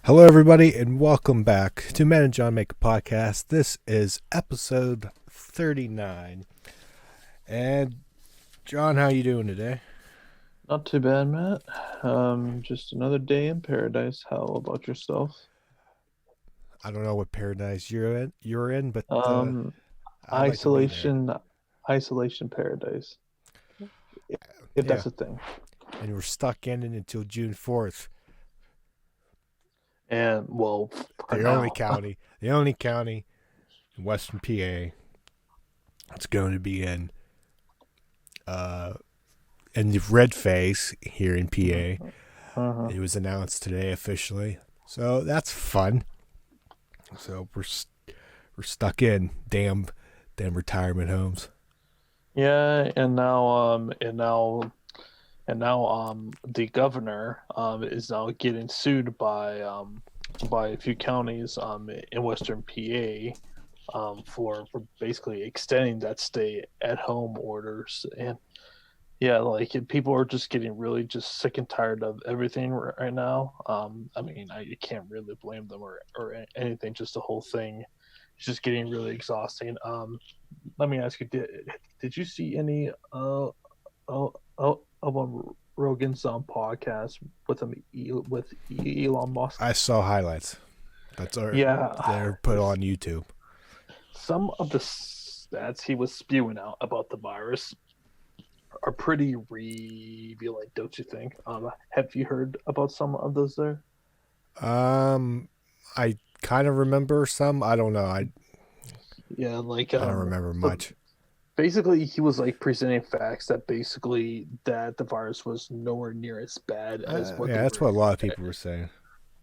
Hello, everybody, and welcome back to Matt and John Make a Podcast. This is episode 39. And John, how you doing today? Not too bad, Matt. Just another day in paradise. How about yourself? I don't know what paradise you're in, but Um, I'd like to be there. isolation, isolation paradise, if Yeah, that's a thing. and we're stuck in it until June 4th. And well, for The only now, county, the only county in Western PA that's going to be uh in the red phase here in PA. uh-huh. It was announced today officially, so that's fun. So we're stuck in damn retirement homes. Yeah, and now, the governor is now getting sued by a few counties in Western PA for basically extending that stay at home orders. And yeah, like people are just getting really just sick and tired of everything right now. I mean, I can't really blame them or anything. Just the whole thing is just getting really exhausting. Let me ask you, did you see any of Rogan's podcast with with Elon Musk? I saw highlights. That's our Yeah, they're put on YouTube. some of the stats he was spewing out about the virus are pretty revealing, don't you think? Have you heard about some of those there? Um, I kind of remember some. I don't know. Yeah, I don't remember so much. basically he was like presenting facts that basically that the virus was nowhere near as bad as what Yeah, they that's were. what a lot of people were saying.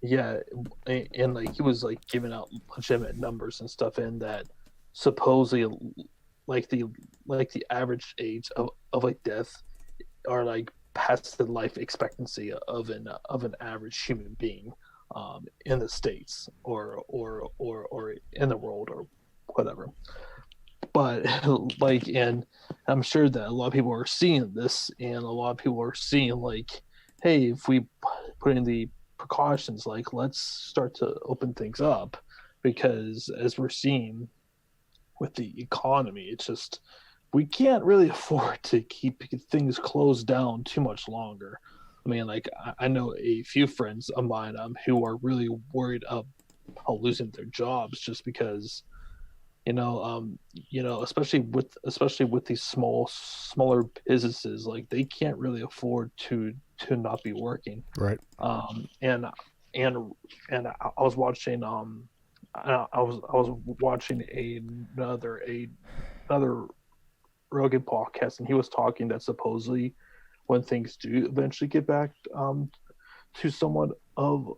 Yeah, and like he was like giving out legitimate numbers and stuff, and that supposedly like the like the average age of like death are like past the life expectancy of an average human being in the states or in the world or whatever. But like, and I'm sure that a lot of people are seeing this, and a lot of people are seeing like, hey, if we put in the precautions, like let's start to open things up, because as we're seeing with the economy, it's just we can't really afford to keep things closed down too much longer. I mean, like I know a few friends of mine who are really worried about losing their jobs just because especially with these smaller businesses, like they can't really afford to not be working. Right. Um and and and I was watching I was watching another Rogan podcast, and he was talking that supposedly when things do eventually get back to somewhat of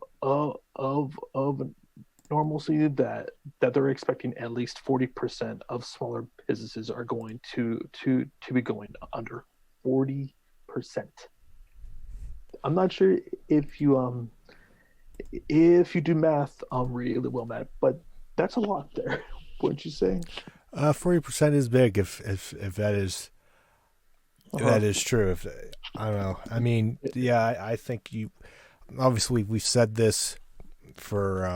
normalcy, that they're expecting at least 40% of smaller businesses are going to be going under. 40%. I'm not sure if you do math really well, Matt, but that's a lot there. Wouldn't you say? 40% is big if Uh-huh. that is true. If I don't know. I mean, yeah, I think you obviously we've said this for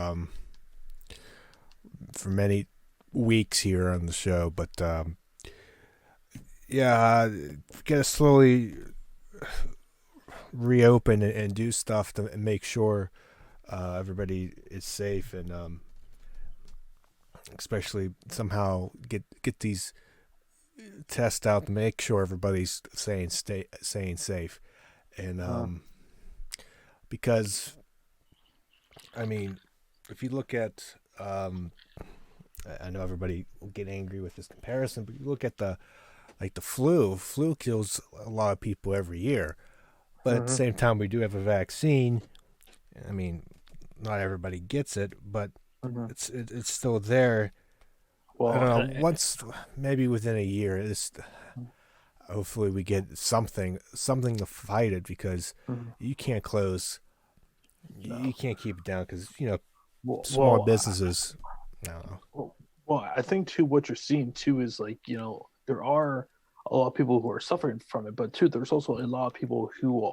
for many weeks here on the show, but yeah, gotta slowly reopen and do stuff to make sure everybody is safe and especially somehow get these tests out to make sure everybody's staying safe and Uh, because I mean if you look at I know everybody will get angry with this comparison, but you look at the like the flu kills a lot of people every year, but at the mhm. same time we do have a vaccine. I mean, not everybody gets it, but Mhm. it's still there. I don't Well, know. Once, maybe within a year, this hopefully we get something to fight it because mhm. you can't close, you No. can't keep it down because Well, small well, businesses. I don't know. well, I think too what you're seeing too is like, there are a lot of people who are suffering from it, but too there's also a lot of people who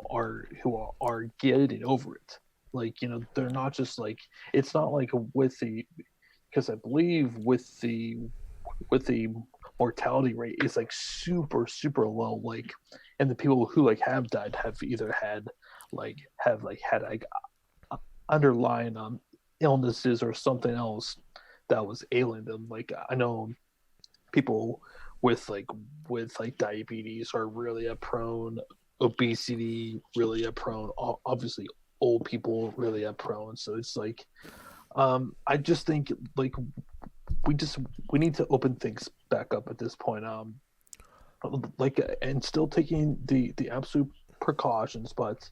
are getting over it. like they're not just like it's not like with the because I believe with the mortality rate is like super low, like, and the people who like have died have either had like underlying illnesses or something else that was ailing them. Like I know people with like diabetes are really a prone, obesity really a prone, obviously old people really a prone. So it's like I just think like we need to open things back up at this point. Like and still taking the absolute precautions, but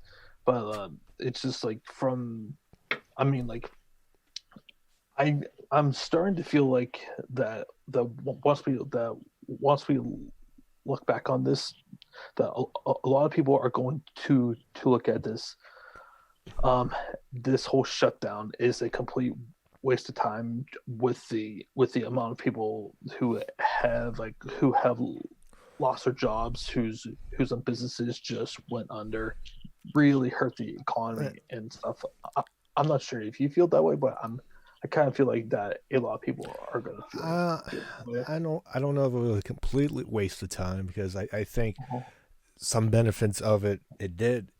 it's just like from I mean like I I'm starting to feel like that once we look back on this, that a lot of people are going to look at this this whole shutdown is a complete waste of time with the amount of people who have lost their jobs, whose businesses just went under, really hurt the economy and stuff. I'm not sure if you feel that way, but I kind of feel like that a lot of people are going to Uh, feel that way. I don't know if it was a completely waste of time because I think Uh-huh. some benefits of it did.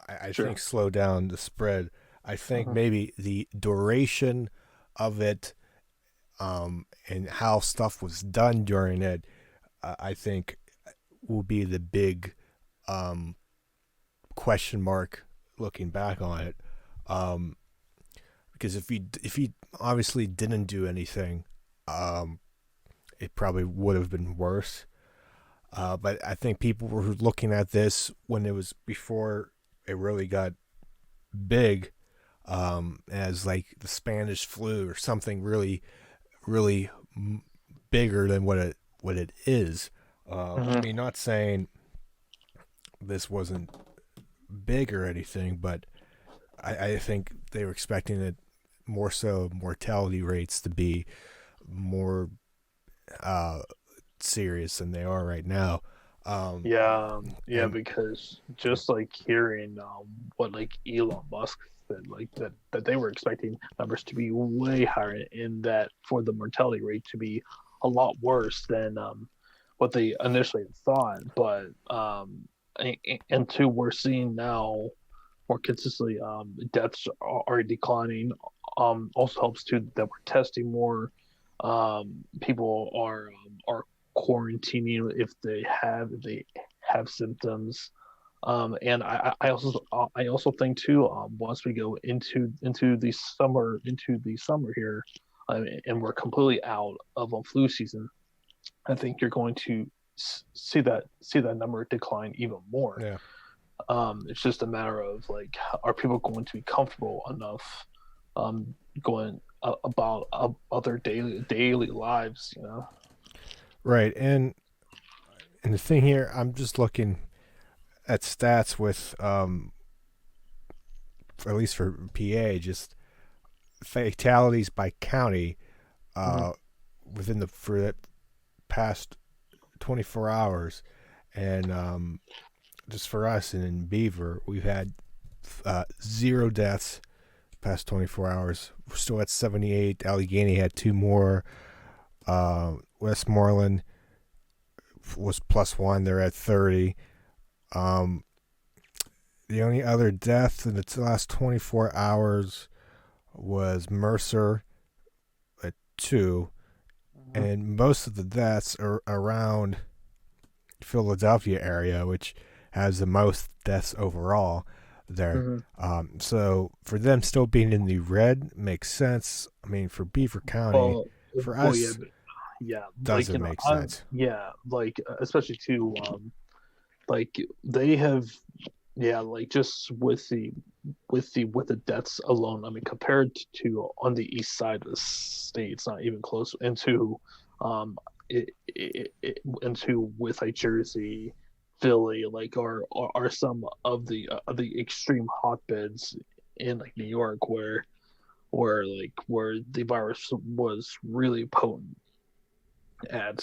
I think Sure. slow down the spread. I think Uh-huh. maybe the duration of it, and how stuff was done during it, I think will be the big um, question mark looking back on it. Um, because if he obviously didn't do anything, um, it probably would have been worse. But I think people were looking at this when it was before it really got big, as like the Spanish flu or something really bigger than what it is. I Uh-huh. mean, not saying this wasn't big or anything, but I think they were expecting it more so mortality rates to be more uh, serious than they are right now. Um, Yeah, yeah, and because just like hearing what like Elon Musk said, like that they were expecting numbers to be way higher in that for the mortality rate to be a lot worse than what they initially thought. But and two, we're seeing now more consistently deaths are declining. Also helps too that we're testing more. People are quarantining if they have symptoms. And I also think too. Once we go into the summer here, and we're completely out of flu season, I think you're going to see that number decline even more. yeah, It's just a matter of like, are people going to be comfortable enough going about other daily lives? You know. right. And the thing here, I'm just looking at stats with at least for PA, just fatalities by county, Mm-hmm. uh, within the for the past 24 hours, and just for us and in Beaver, we've had zero deaths past 24 hours. We're still at 78. Allegheny had two more. Westmoreland was plus one. They're at 30. Um, the only other death in the last 24 hours was Mercer at two, Mm-hmm. and most of the deaths are around Philadelphia area, which has the most deaths overall there. Mm-hmm. So for them still being in the red makes sense. I mean, for Beaver County, Well, for well, yeah, us, but yeah, like doesn't make I'm sense. yeah, like especially too, like they have, yeah, like just with the deaths alone. I mean, compared to on the east side of the state, it's not even close. Into, into with like Jersey, Philly, like are some of the extreme hotbeds in like New York where the virus was really potent at.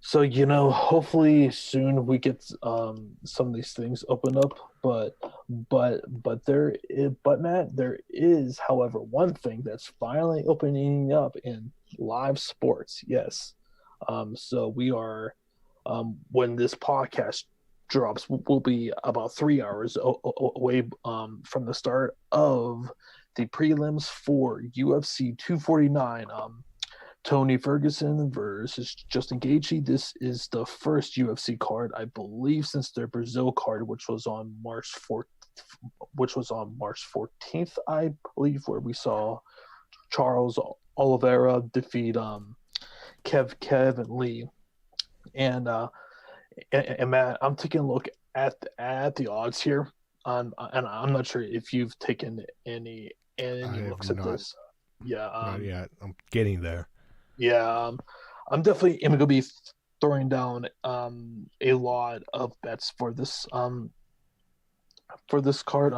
So, hopefully soon we get some of these things open up, but Matt, there is, however, one thing that's finally opening up in live sports. Yes. So we are when this podcast drops, we'll be about 3 hours away from the start of the prelims for UFC 249. Tony Ferguson versus Justin Gaethje. This is the first UFC card, I believe, since their Brazil card, which was on March 14th, I believe, where we saw Charles Oliveira defeat Kevin Lee. And Matt, I'm taking a look at the odds here, and I'm not sure if you've taken I any have looks at not, this. Yeah, not yet. I'm getting there. yeah, I'm definitely am gonna be throwing down a lot of bets for this card.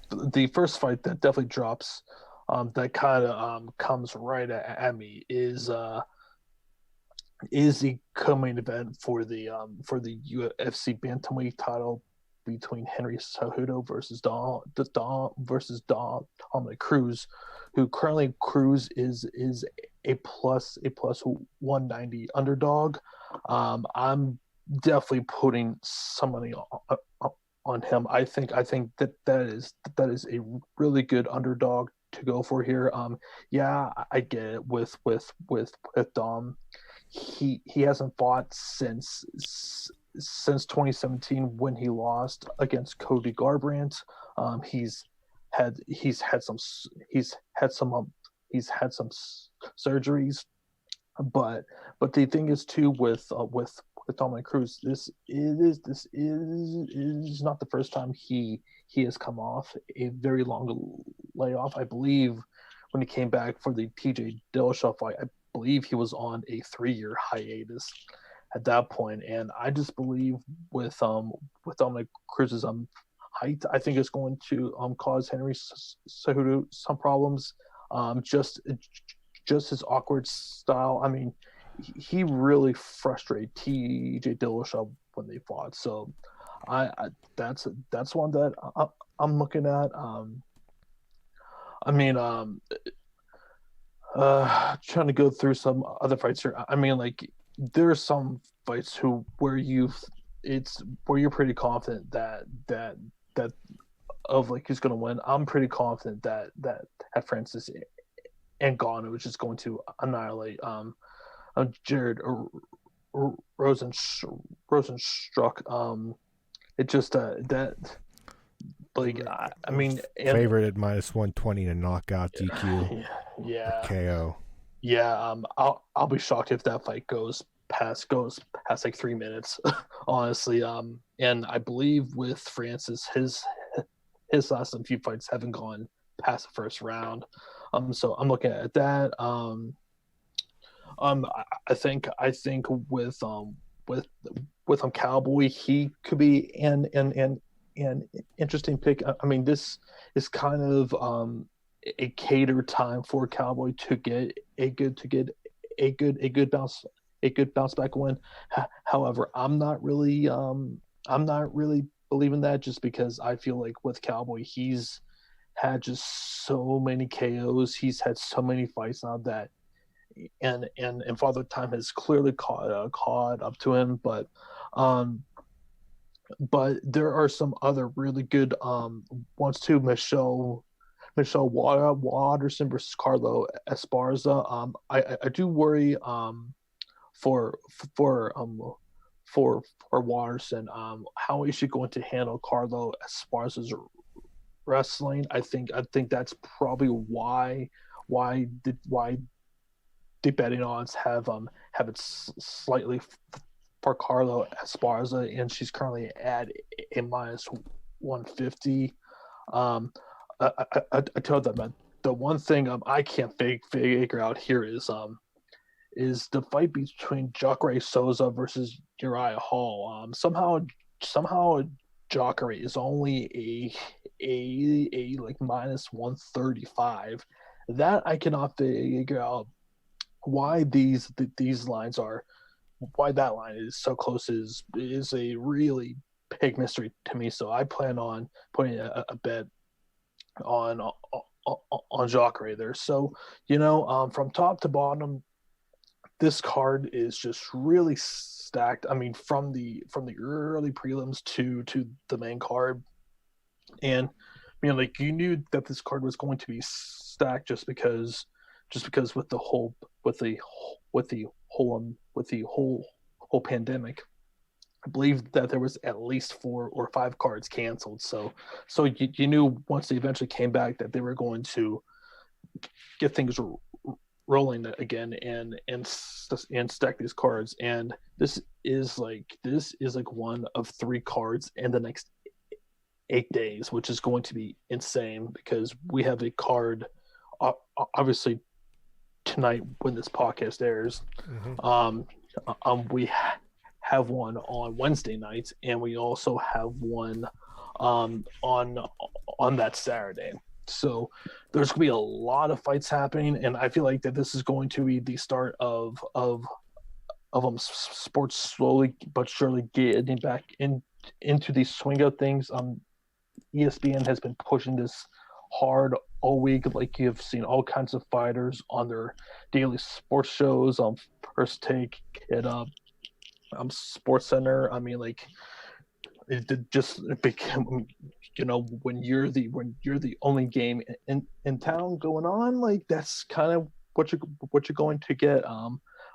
The first fight that definitely drops that kind of comes right at me is the co-main event for the UFC bantamweight title between Henry Cejudo versus Dominic Cruz, who currently Cruz is a plus 190 underdog. I'm definitely putting some money on him. I think that is a really good underdog to go for here. Yeah, I get it with Dom. He hasn't fought since 2017 when he lost against Cody Garbrandt. He's had some he's had some surgeries, but the thing is too with Dominic Cruz, this is not the first time he has come off a very long layoff. I believe when he came back for the TJ Dillashaw fight, I believe he was on a 3-year hiatus at that point, and I just believe with Dominic Cruz's height, I think it's going to cause Henry Cejudo some problems. Just his awkward style. I mean, he really frustrated TJ Dillashaw when they fought. So I that's one that I'm looking at. I mean, trying to go through some other fights here. I mean, like there are some fights it's where you're pretty confident that of like who's going to win. I'm pretty confident that Francis Ngannou is just going to annihilate Jared Rosenstruck. It just that like I mean, and Favorite at minus 120 to knockout DQ or yeah, KO. yeah. I'll be shocked if that fight goes past like 3 minutes, honestly. And I believe with Francis, his last few fights haven't gone past the first round. So I'm looking at that. I think with Cowboy, he could be an interesting pick. I mean, this is kind of a cater time for Cowboy to get a good bounce back win. However, I'm not really believing that just because I feel like with Cowboy, he's had just so many KOs. He's had so many fights now that and Father Time has clearly caught up to him, um but there are some other really good ones too. Michelle Watterson versus Carlo Esparza. I do worry for for um for Watterson. How is she going to handle Carlo Esparza's wrestling? I think that's probably why the betting odds have it slightly for Carlo Esparza, and she's currently at a minus 150. Um, I told them that the one thing I can't figure out here is the fight between Jacare Souza versus Uriah Hall. Somehow Jacare is only a like minus 135. That I cannot figure out why these lines are why that line is so close is a really big mystery to me. So I plan on putting a bet on Jacare there. So from top to bottom, this card is just really stacked. I mean, from the early prelims to the main card, and like you knew that this card was going to be stacked just because with the whole pandemic. I believe that there was at least 4 or 5 cards canceled. So you knew once they eventually came back that they were going to get things rolling again and stack these cards. And this is like one of 3 cards in the next 8 days, which is going to be insane because we have a card obviously tonight when this podcast airs. We have one on Wednesday nights, and we also have one on that Saturday. So there's going to be a lot of fights happening, and I feel like that this is going to be the start of sports slowly but surely getting back into the swing of things. ESPN has been pushing this hard all week. Like you've seen all kinds of fighters on their daily sports shows, First Take, it Sports Center. I mean, like it just became, when you're the only game in town going on, like that's kind of what you're going to get.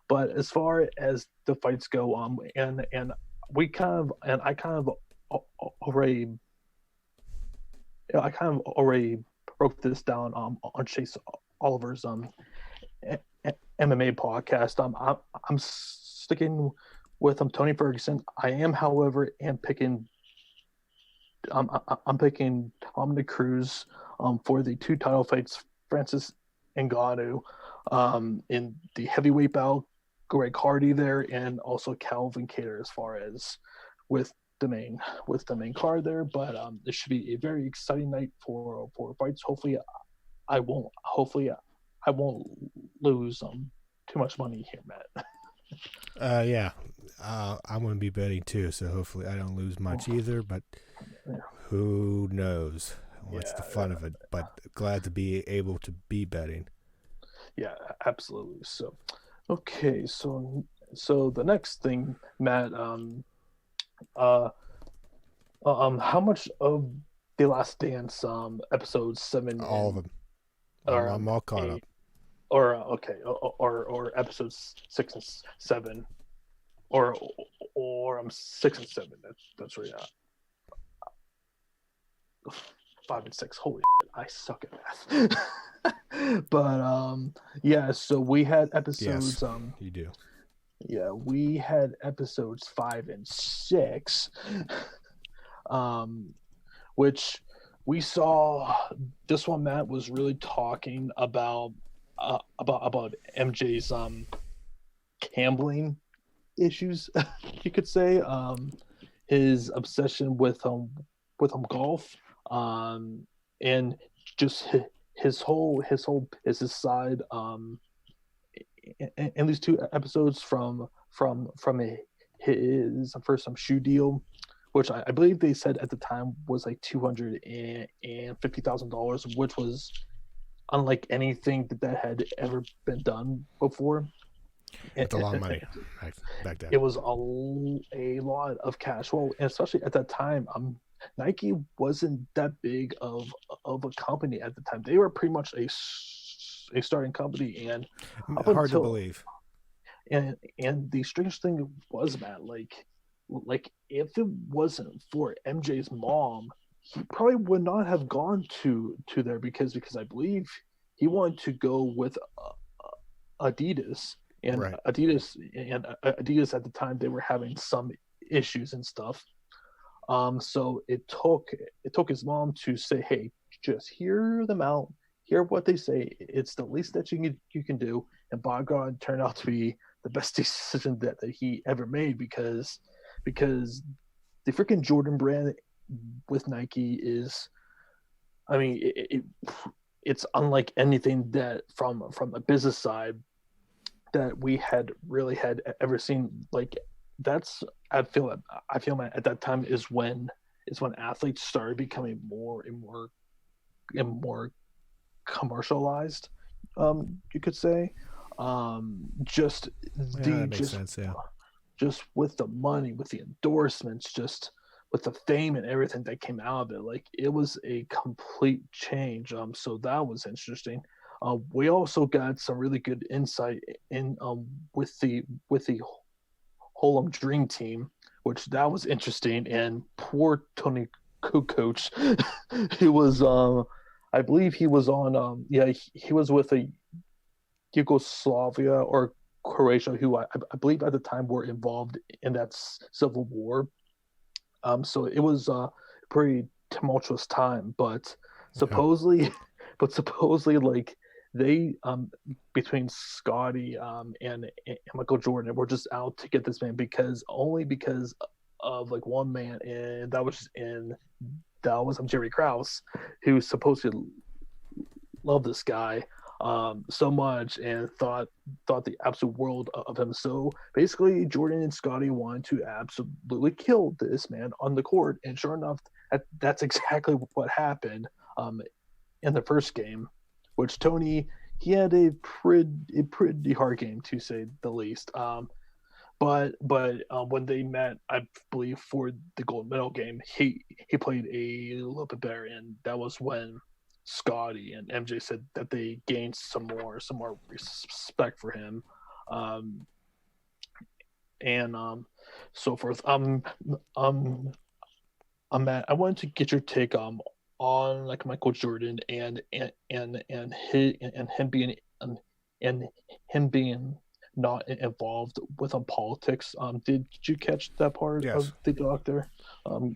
But as far as the fights go, and I kind of already broke this down on Chase Oliver's MMA podcast. I'm sticking with Tony Ferguson. I am, however, picking Dominic Cruz for the 2 title fights, Francis Ngannou in the heavyweight bout, Greg Hardy there, and also Calvin Kattar as far as with the main card there. But this should be a very exciting night for fights. Hopefully I won't lose too much money here, Matt. Yeah, I'm going to be betting too, so hopefully I don't lose much either, but who knows? What's the fun of it? But glad to be able to be betting. Yeah, absolutely. So, okay, so the next thing, Matt, how much of The Last Dance episodes 7 All of them. I'm all caught up. Or episodes 6 and 7, or 6 and 7. That's where you're at. 5 and 6. Holy shit, I suck at math. But yeah. So we had episodes. Yes, you do. Yeah, we had episodes 5 and 6, which we saw. This one, Matt, was really talking about MJ's gambling issues, you could say. His obsession with golf, and just his whole business side. In these 2 episodes from his first shoe deal, which I believe they said at the time was like $250,000, which was unlike anything that had ever been done before. It's a lot of money back then. It was a lot of cash. Well, and especially at that time, Nike wasn't that big of a company at the time. They were pretty much a starting company, and hard to believe. And the strange thing was, Matt, like if it wasn't for MJ's mom, he probably would not have gone to there because I believe he wanted to go with Adidas, and right. Adidas at the time, they were having some issues and stuff. So it took his mom to say, hey, just hear them out, hear what they say. It's the least that you can do. And by God, it turned out to be the best decision that he ever made, because the freaking Jordan brand with Nike is, I mean, it's unlike anything that from a business side that we had really had ever seen. Like that's I feel at that time is when athletes started becoming more and more commercialized. You could say, just Yeah, the that makes sense. Yeah. just with the money, with the endorsements, just with the fame and everything that came out of it, like it was a complete change. So that was interesting. We also got some really good insight in with the whole Dream Team, which that was interesting. And poor Tony Coach, he was I believe he was on yeah he was with a Yugoslavia or Croatia, who I believe at the time were involved in that civil war. So it was a pretty tumultuous time, but Yeah. supposedly, but supposedly, like they between Scotty and Michael Jordan were just out to get this man because only because of like one man, and that was Jerry Krause, who supposedly loved this guy so much and thought the absolute world of him. So basically, Jordan and Scotty wanted to absolutely kill this man on the court, and sure enough, that's exactly what happened in the first game. Which Tony he had a pretty hard game to say the least. But when they met, I believe for the gold medal game, he played a little bit better, and that was when Scotty and MJ said that they gained some more respect for him, um, and so forth. Matt, I wanted to get your take on like Michael Jordan and him being and him being not involved with politics. Did you catch that part Yes. of the doctor? Do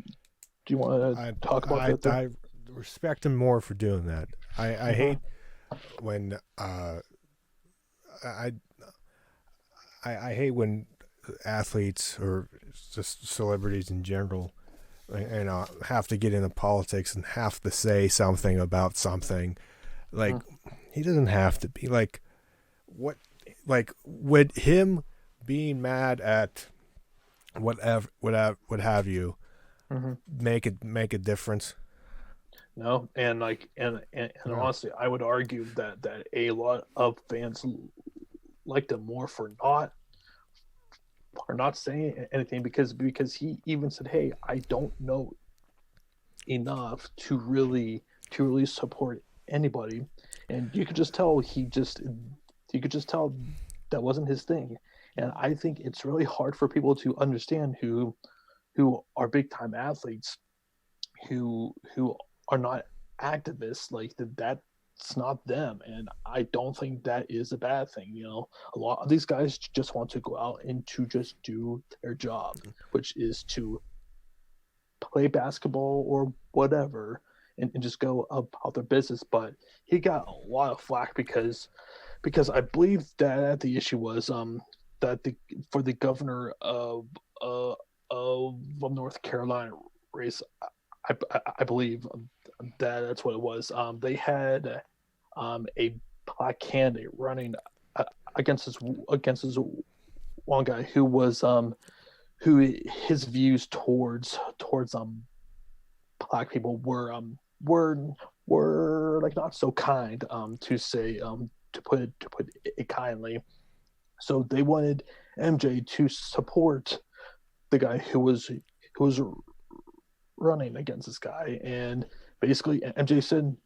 you want I to talk about I that there? I respect him more for doing that. I Uh-huh. hate when I I hate when athletes or just celebrities in general, you know, have to get into politics and have to say something about something. Like Mm. he doesn't have to be like what like would him being mad at what have you Mm-hmm. make a difference? No, and like and No. honestly, I would argue that a lot of fans liked him more for not saying anything because he even said, "Hey, I don't know enough to really support anybody," and you could just tell that wasn't his thing. And I think it's really hard for people to understand who are big time athletes who are not activists like that's not them, and I don't think that is a bad thing. You know, a lot of these guys just want to go out and to just do their job, which is to play basketball or whatever, and just go about their business. But he got a lot of flack because I believe that the issue was that the for the governor of North Carolina race, I believe that's what it was. They had a black candidate running uh, against this one guy who was who his views towards black people were like not so kind to say to put it kindly. So they wanted MJ to support the guy who was running against this guy, and basically MJ said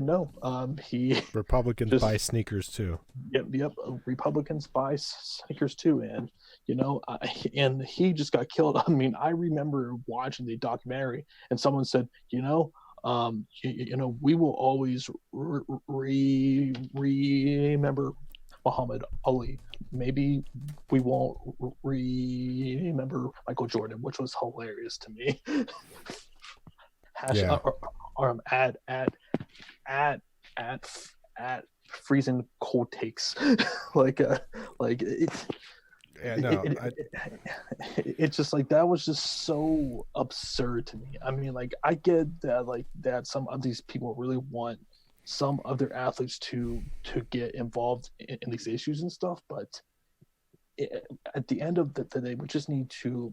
no. He Republicans buy just sneakers too. yep. Republicans buy sneakers too, and and he just got killed. I mean, I remember watching the documentary, and someone said, we will always remember Muhammad Ali. Maybe we won't remember Michael Jordan, which was hilarious to me. Hash Yeah. at at at at freezing cold takes like like Yeah. it, No. it, it's just like that was just so absurd to me. I mean, like I get that like that some of these people really want some other athletes to get involved in these issues and stuff, but at the end of the day, we just need to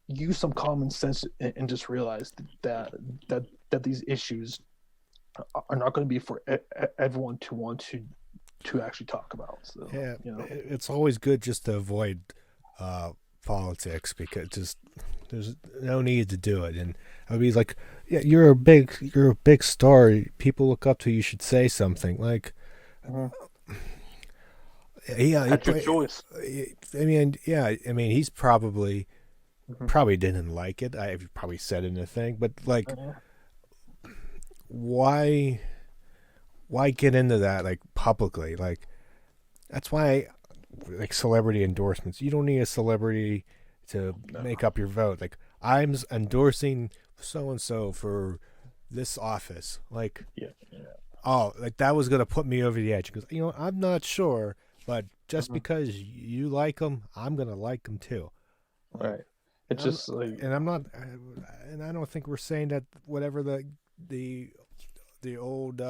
use some common sense and just realize that these issues are not going to be for everyone to want to actually talk about. So Yeah, you know, it's always good just to avoid uh, politics because just there's no need to do it. And I would be like, yeah, you're a big star. People look up to you. You should say something like, mm-hmm. yeah, he Patrick play. Joyce. I mean, yeah, I mean, he's Mm-hmm. probably didn't like it. I probably said it in a thing, but like, Uh, why get into that like publicly? Like that's why like celebrity endorsements. You don't need a celebrity to no, make up your vote. Like I'm endorsing so and so for this office. Like yeah, yeah. oh, like that was gonna put me over the edge. Because I'm not sure, but just Mm-hmm. because you like them, I'm gonna like them too. Like Right. It's just like I'm not, and I don't think we're saying that whatever the the old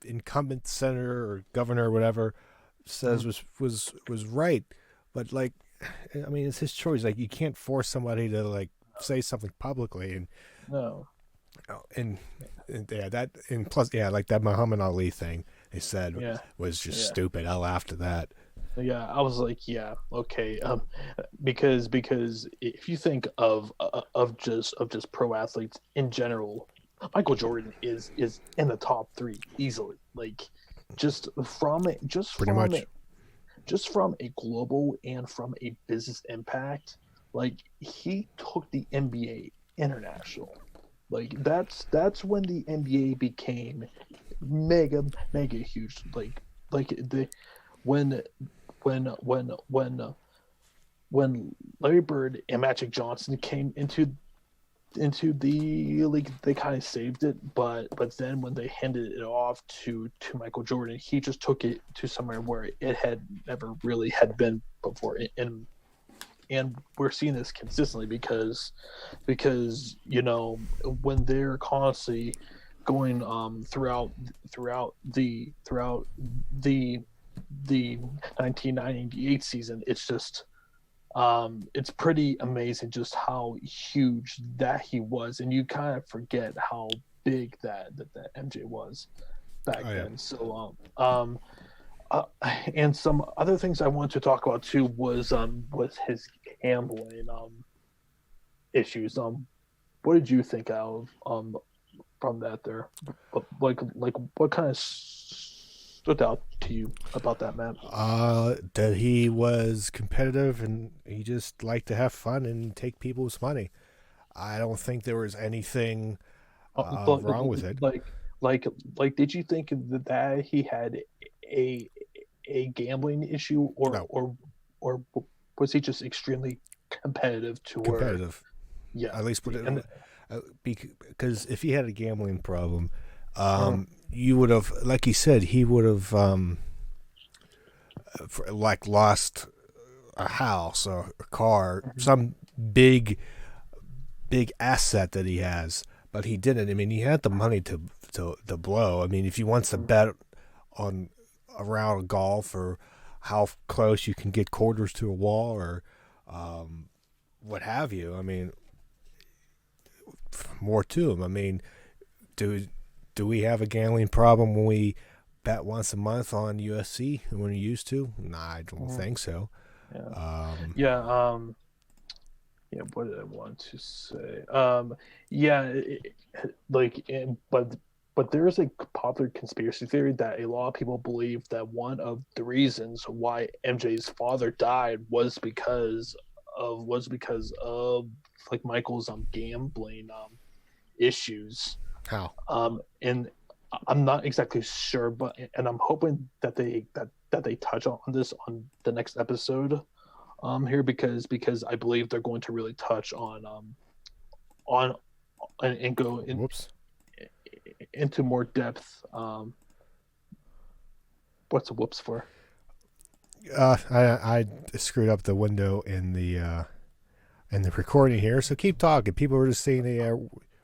incumbent senator or governor or whatever says mm, was right, but like, I mean, it's his choice. Like, you can't force somebody to like say something publicly, no. and, and yeah, that and plus yeah, like that Muhammad Ali thing they said Yeah, was just yeah. stupid. I laughed at that. Yeah, I was like, yeah, okay, because if you think of just pro athletes in general, Michael Jordan is in the top three easily. Like, just from it, Pretty much. just from a global and from a business impact, like he took the NBA international. Like that's when the NBA became mega huge. Like the when when when Larry Bird and Magic Johnson came into the league, they kind of saved it. But then when they handed it off to Michael Jordan, he just took it to somewhere where it had never really had been before. And we're seeing this consistently because when they're constantly going throughout the the 1998 season, it's pretty amazing just how huge that he was, and you kind of forget how big that MJ was back Oh yeah. then. So and some other things I wanted to talk about too was his gambling issues. What did you think of from that there? Like what kind of stood out to you about that, man? That he was competitive and he just liked to have fun and take people's money. I don't think there was anything But wrong with it. like did you think that he had a a gambling issue, No, or was he just extremely competitive to where competitive. yeah At least put and it because if he had a gambling problem, uh, you would have, like he said, he would have like lost a house or a car, some big asset that he has, but he didn't. I mean, he had the money to blow. I mean, if he wants to bet on a round of golf or how close you can get quarters to a wall or what have you, I mean, more to him. I mean, do we have a gambling problem when we bet once a month on UFC when we used to? Nah, I don't uh, think so. yeah Um, yeah yeah, what did I want to say? Yeah, but there is a popular conspiracy theory that a lot of people believe that one of the reasons why MJ's father died was because of like Michael's gambling issues. how? And I'm not exactly sure, but and I'm hoping that they touch on this on the next episode here because I believe they're going to really touch on and go Whoops. into more depth. What's a whoops for? I screwed up the window in the recording here, so keep talking. People are just seeing a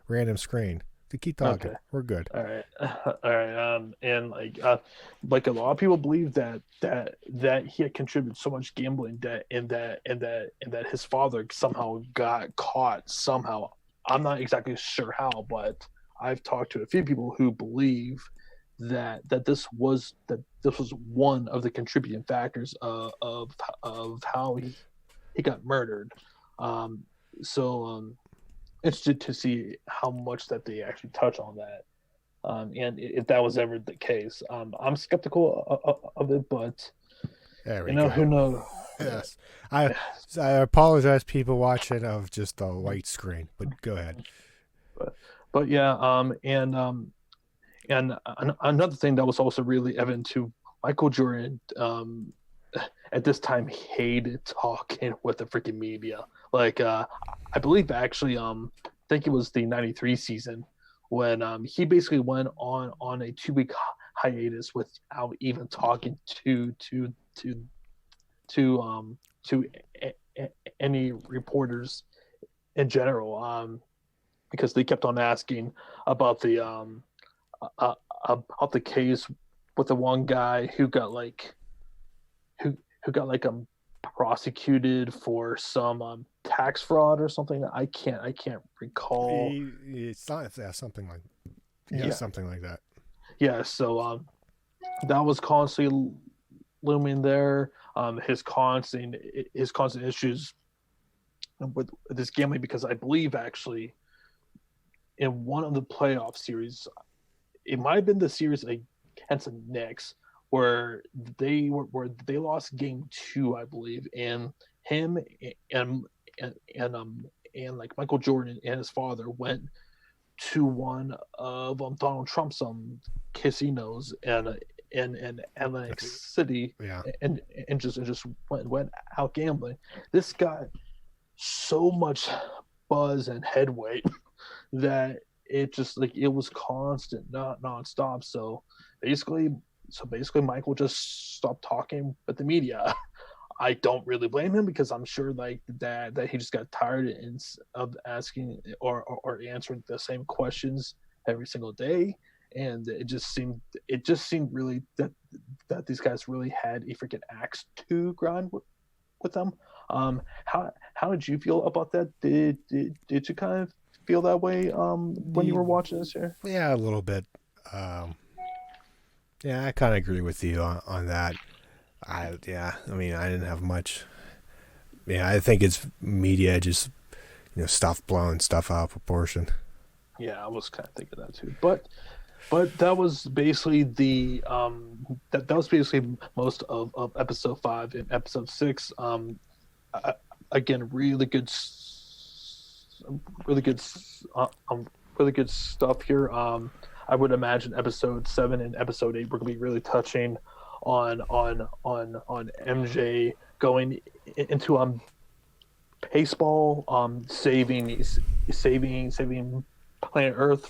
random screen. Keep talking. Okay. We're good. All right. All right. And like a lot of people believe that he had contributed so much gambling debt, and that his father somehow got caught somehow. I'm not exactly sure how, but I've talked to a few people who believe that this was one of the contributing factors of how he got murdered. Um, so interested to see how much that they actually touch on that, and if that was ever the case. I'm skeptical of it, but There you we know, go. who knows? Yes. I apologize, people watching, of just a white screen, but go ahead. But yeah, and another thing that was also really evident to Michael Jordan, at this time hated talking with the freaking media. Like, I believe actually, I think it was the '93 season when he basically went on a 2 week hiatus without even talking to any reporters in general, because they kept on asking about uh, about the case with the one guy who got prosecuted for some tax fraud or something. I can't recall. It's not, yeah, something like, yeah, Yeah, something like that. yeah. So that was constantly looming there. His constant issues with this gambling, because I believe actually in one of the playoff series, it might have been the series against the Knicks, where they lost game two, I believe, and him and and like Michael Jordan and his father went to one of Donald Trump's casinos in Atlantic City, Yeah. and just went out gambling. This got so much buzz and headway that it was constant, not nonstop. Basically, so basically, Michael just stopped talking with the media. I don't really blame him, because I'm sure like that he just got tired of asking or answering the same questions every single day, and it just seemed really that these guys really had a freaking axe to grind with them. How did you feel about that? Did you kind of feel that way when you were watching this here? Yeah, a little bit. Um, yeah, I kind of agree with you on that. Yeah, I mean, I didn't have much. Yeah, I think it's media just, stuff blowing stuff out of proportion. Yeah, I was kind of thinking that too. But that was basically that was basically most of episode 5 and episode 6. Again, really good, really good stuff here. I would imagine episode 7 and episode 8 we're gonna be really touching on MJ going into baseball, saving planet Earth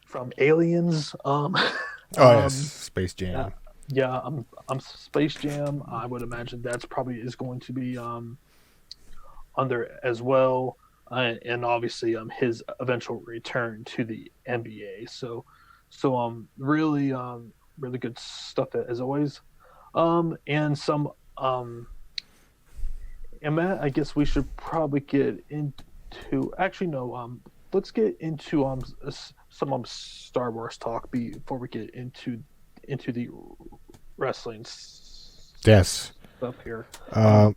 from aliens. Oh yes, Um, Space yeah, Jam. yeah. I'm Space Jam. I would imagine that's probably is going to be under as well, and obviously his eventual return to the NBA. So really good stuff as always. And some and Matt, I guess we should probably get into actually no let's get into some Star Wars talk before we get into the wrestling Yes. stuff here. Um,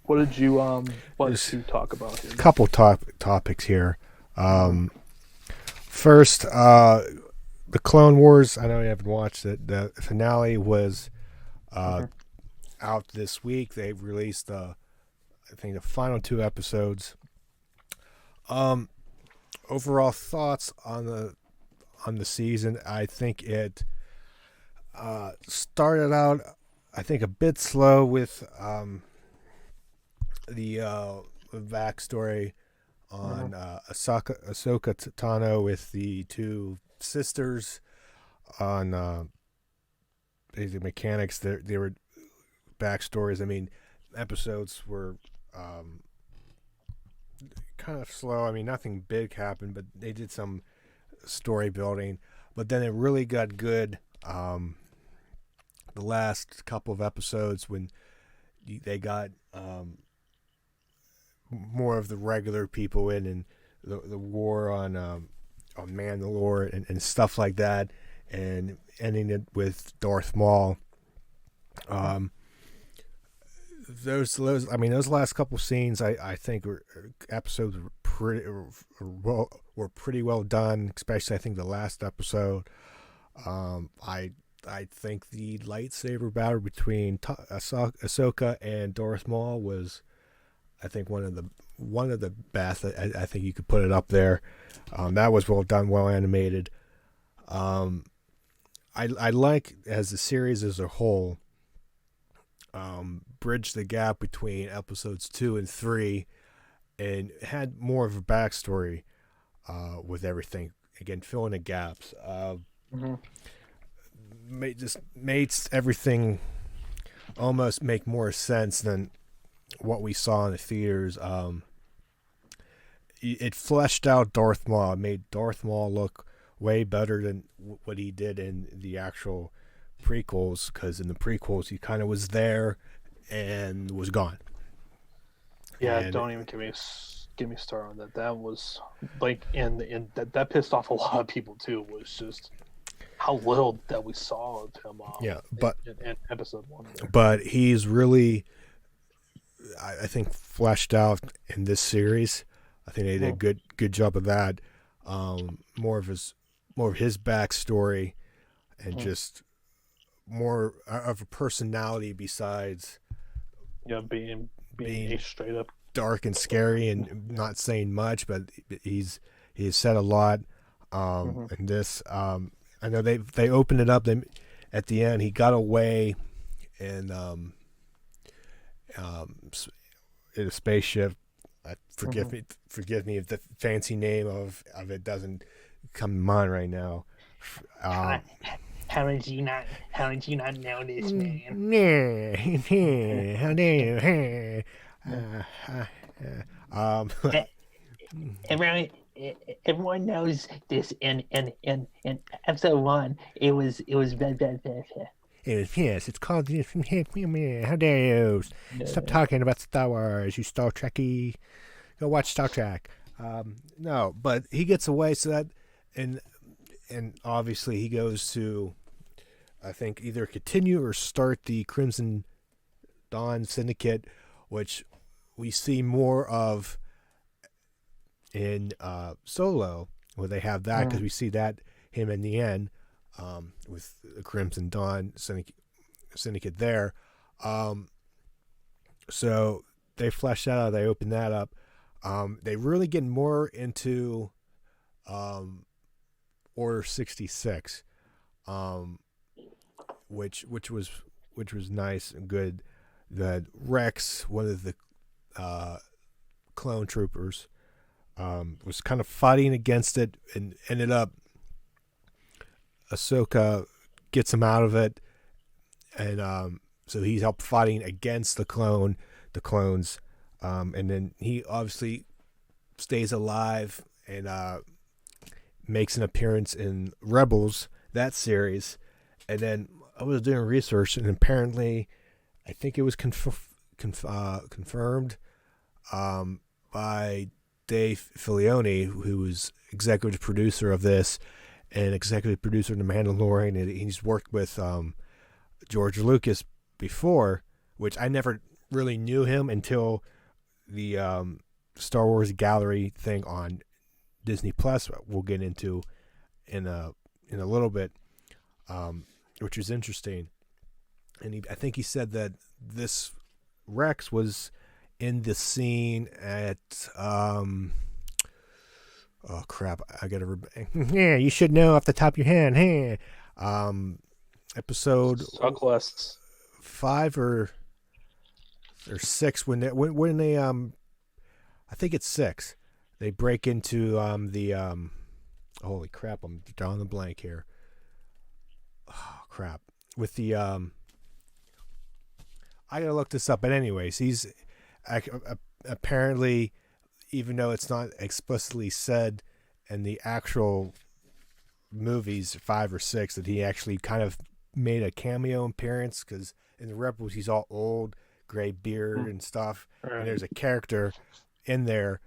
What did you want there's to talk about here? a couple topics here. Mm-hmm. First, the Clone Wars. I know you haven't watched it. The finale was uh, Mm-hmm. out this week. They've released I think the final 2 episodes. Um, Overall thoughts on the season. I think it started out, I think, a bit slow with the backstory Mm-hmm. on Ahsoka Tano with the two sisters on basic mechanics. They were backstories. I mean, episodes were kind of slow. I mean, nothing big happened, but they did some story building. But then it really got good. The last couple of episodes when they got more of the regular people in, and the war on Mandalore and stuff like that, and ending it with Darth Maul. Those last couple scenes, I think episodes were pretty well done. Especially, I think the last episode. I think the lightsaber battle between Ahsoka and Darth Maul was, I think, one of the best. I think you could put it up there. That was well done, well animated. I like, as the series as a whole, bridged the gap between episodes 2 and 3, and had more of a backstory with everything. Again, filling the gaps. Mm-hmm. Made everything almost make more sense than what we saw in the theaters. It fleshed out Darth Maul. It made Darth Maul look way better than what he did in the actual prequels, because in the prequels he kind of was there and was gone. Yeah, And don't even give me started on that. That was like, and that pissed off a lot of people too. Was just how little that we saw of him. Yeah, in episode 1. There. But he's really, I think, fleshed out in this series. I think they did a good job of that. More of his backstory, and just more of a personality besides being a straight up dark and scary and not saying much, but he's said a lot. And this, I know they opened it up. At the end, he got away and in a spaceship. Forgive me if the fancy name of it doesn't come to mind right now. How did you not know this, man? How dare Everyone, everyone knows this. In episode 1, it was Yes, it's called. How dare you? Stop talking about Star Wars, you Star Trekkie. Go watch Star Trek. No, but he gets away, so that, and obviously he goes to, I think, either continue or start the Crimson Dawn Syndicate, which we see more of in Solo, where they have that, because we see that him in the end with the Crimson Dawn Syndicate there. So they flesh that out. They open that up. They really get more into Order 66, which was nice and good. That Rex, one of the clone troopers, was kind of fighting against it, and ended up Ahsoka gets him out of it, and so he's helped fighting against the clones, and then he obviously stays alive and makes an appearance in Rebels, that series. And then I was doing research, and apparently, I think it was confirmed by Dave Filoni, who was executive producer of this and executive producer of The Mandalorian, and he's worked with George Lucas before, which I never really knew him until the Star Wars Gallery thing on Disney Plus. We'll get into in a little bit, which is interesting. And I think he said that this Rex was in the scene at oh crap, I gotta yeah, you should know off the top of your head. Hey, episode Sucklests 5 or 6, when they I think it's 6. They break into the holy crap, I'm drawing a blank here. Oh crap. With the I gotta look this up, but anyways, he's apparently even though it's not explicitly said in the actual movies 5 or 6, that he actually kind of made a cameo appearance, because in the Rebels he's all old, gray beard and stuff, and there's a character in there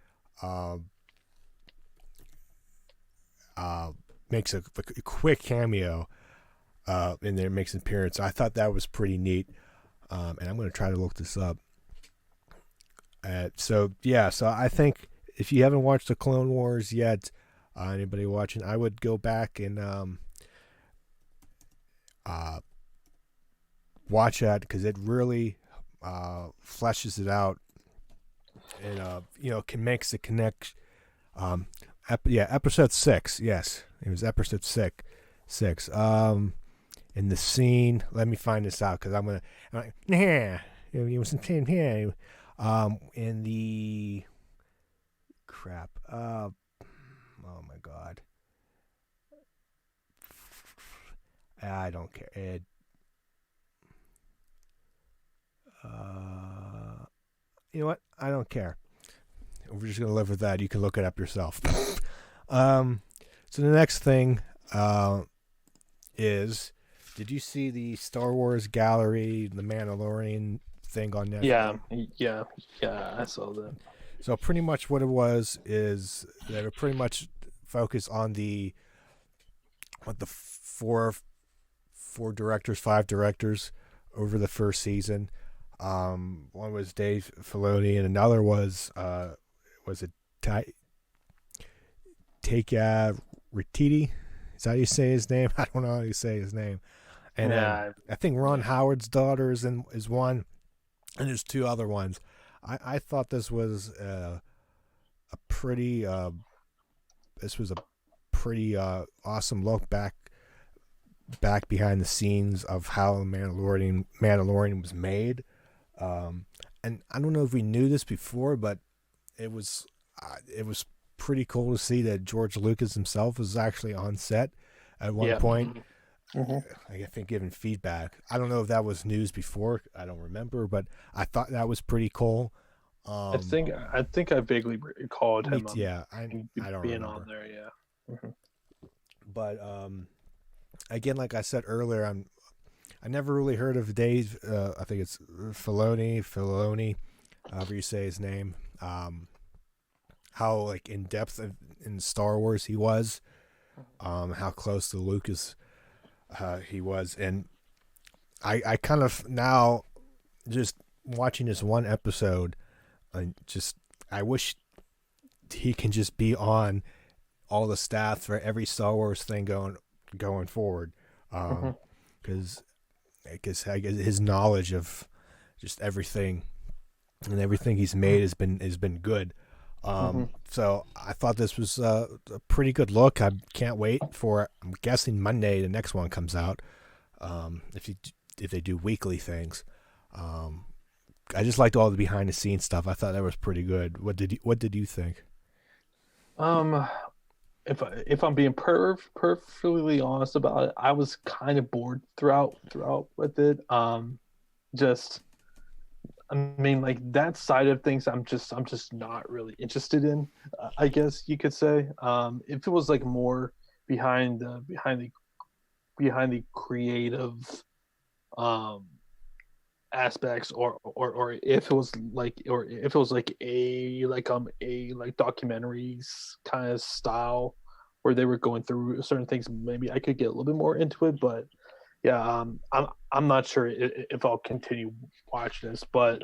makes a quick cameo in there, makes an appearance. I thought that was pretty neat, and I'm going to try to look this up. So I think if you haven't watched the Clone Wars yet, anybody watching, I would go back and watch that, because it really fleshes it out, and can makes the connect. Episode 6. Yes, it was episode 6. In the scene, let me find this out, because I'm like, it was in the crap. Oh my god. I don't care. You know what? I don't care. We're just gonna live with that. You can look it up yourself. So the next thing is, did you see the Star Wars Gallery, the Mandalorian thing on Netflix? Yeah, I saw that. So pretty much what it was is they were pretty much focused on the four directors, 5 directors over the first season. One was Dave Filoni, and another was it Taika Waititi? Is that how you say his name? I don't know how you say his name. And I think Ron Howard's daughter is one, and there's 2 other ones. I thought this was a pretty awesome look back behind the scenes of how the Mandalorian was made. And I don't know if we knew this before, but it was pretty cool to see that George Lucas himself was actually on set at one point. I think giving feedback. I don't know if that was news before. I don't remember, but I thought that was pretty cool. I think I vaguely recalled him. I don't being remember. On there. Yeah. But again, like I said earlier, I never really heard of Dave. I think it's Filoni, however you say his name. How like in depth in Star Wars he was, how close to Lucas he was, and I kind of now just watching this one episode, I wish he can just be on all the staff for every Star Wars thing going forward, because his knowledge of just everything and everything he's made has been good. So I thought this was a pretty good look. I can't wait for. I'm guessing Monday the next one comes out. If they do weekly things, I just liked all the behind the scenes stuff. I thought that was pretty good. What did you think? If I'm being perfectly honest about it, I was kind of bored throughout with it. I mean, like that side of things, I'm just not really interested in. I guess you could say. If it was like more behind the creative aspects, or if it was like a documentaries kind of style where they were going through certain things, maybe I could get a little bit more into it. But yeah, I'm not sure if I'll continue watching this, but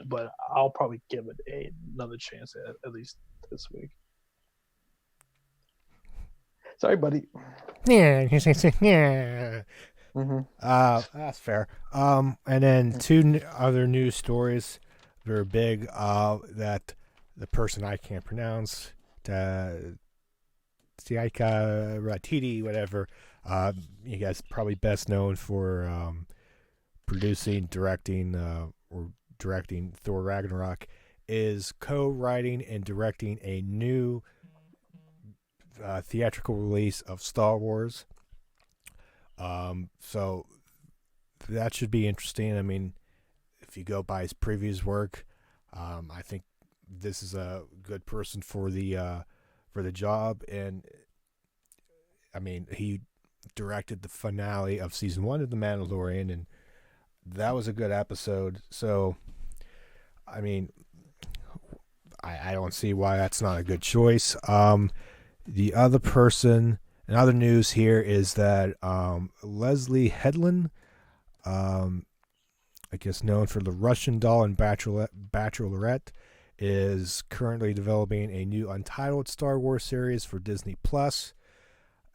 I'll probably give it another chance at least this week. Sorry, buddy. Yeah. That's fair. And then 2 other news stories that are big. That the person I can't pronounce, Taika Waititi, whatever. You guys probably best known for producing, directing Thor Ragnarok, is co-writing and directing a new theatrical release of Star Wars. So that should be interesting. I mean, if you go by his previous work, I think this is a good person for the job. And I mean, he directed the finale of season 1 of The Mandalorian, and that was a good episode. So, I mean, I don't see why that's not a good choice. The other person, and other news here is that Leslie Headland, I guess known for The Russian Doll and Bachelorette, is currently developing a new untitled Star Wars series for Disney Plus.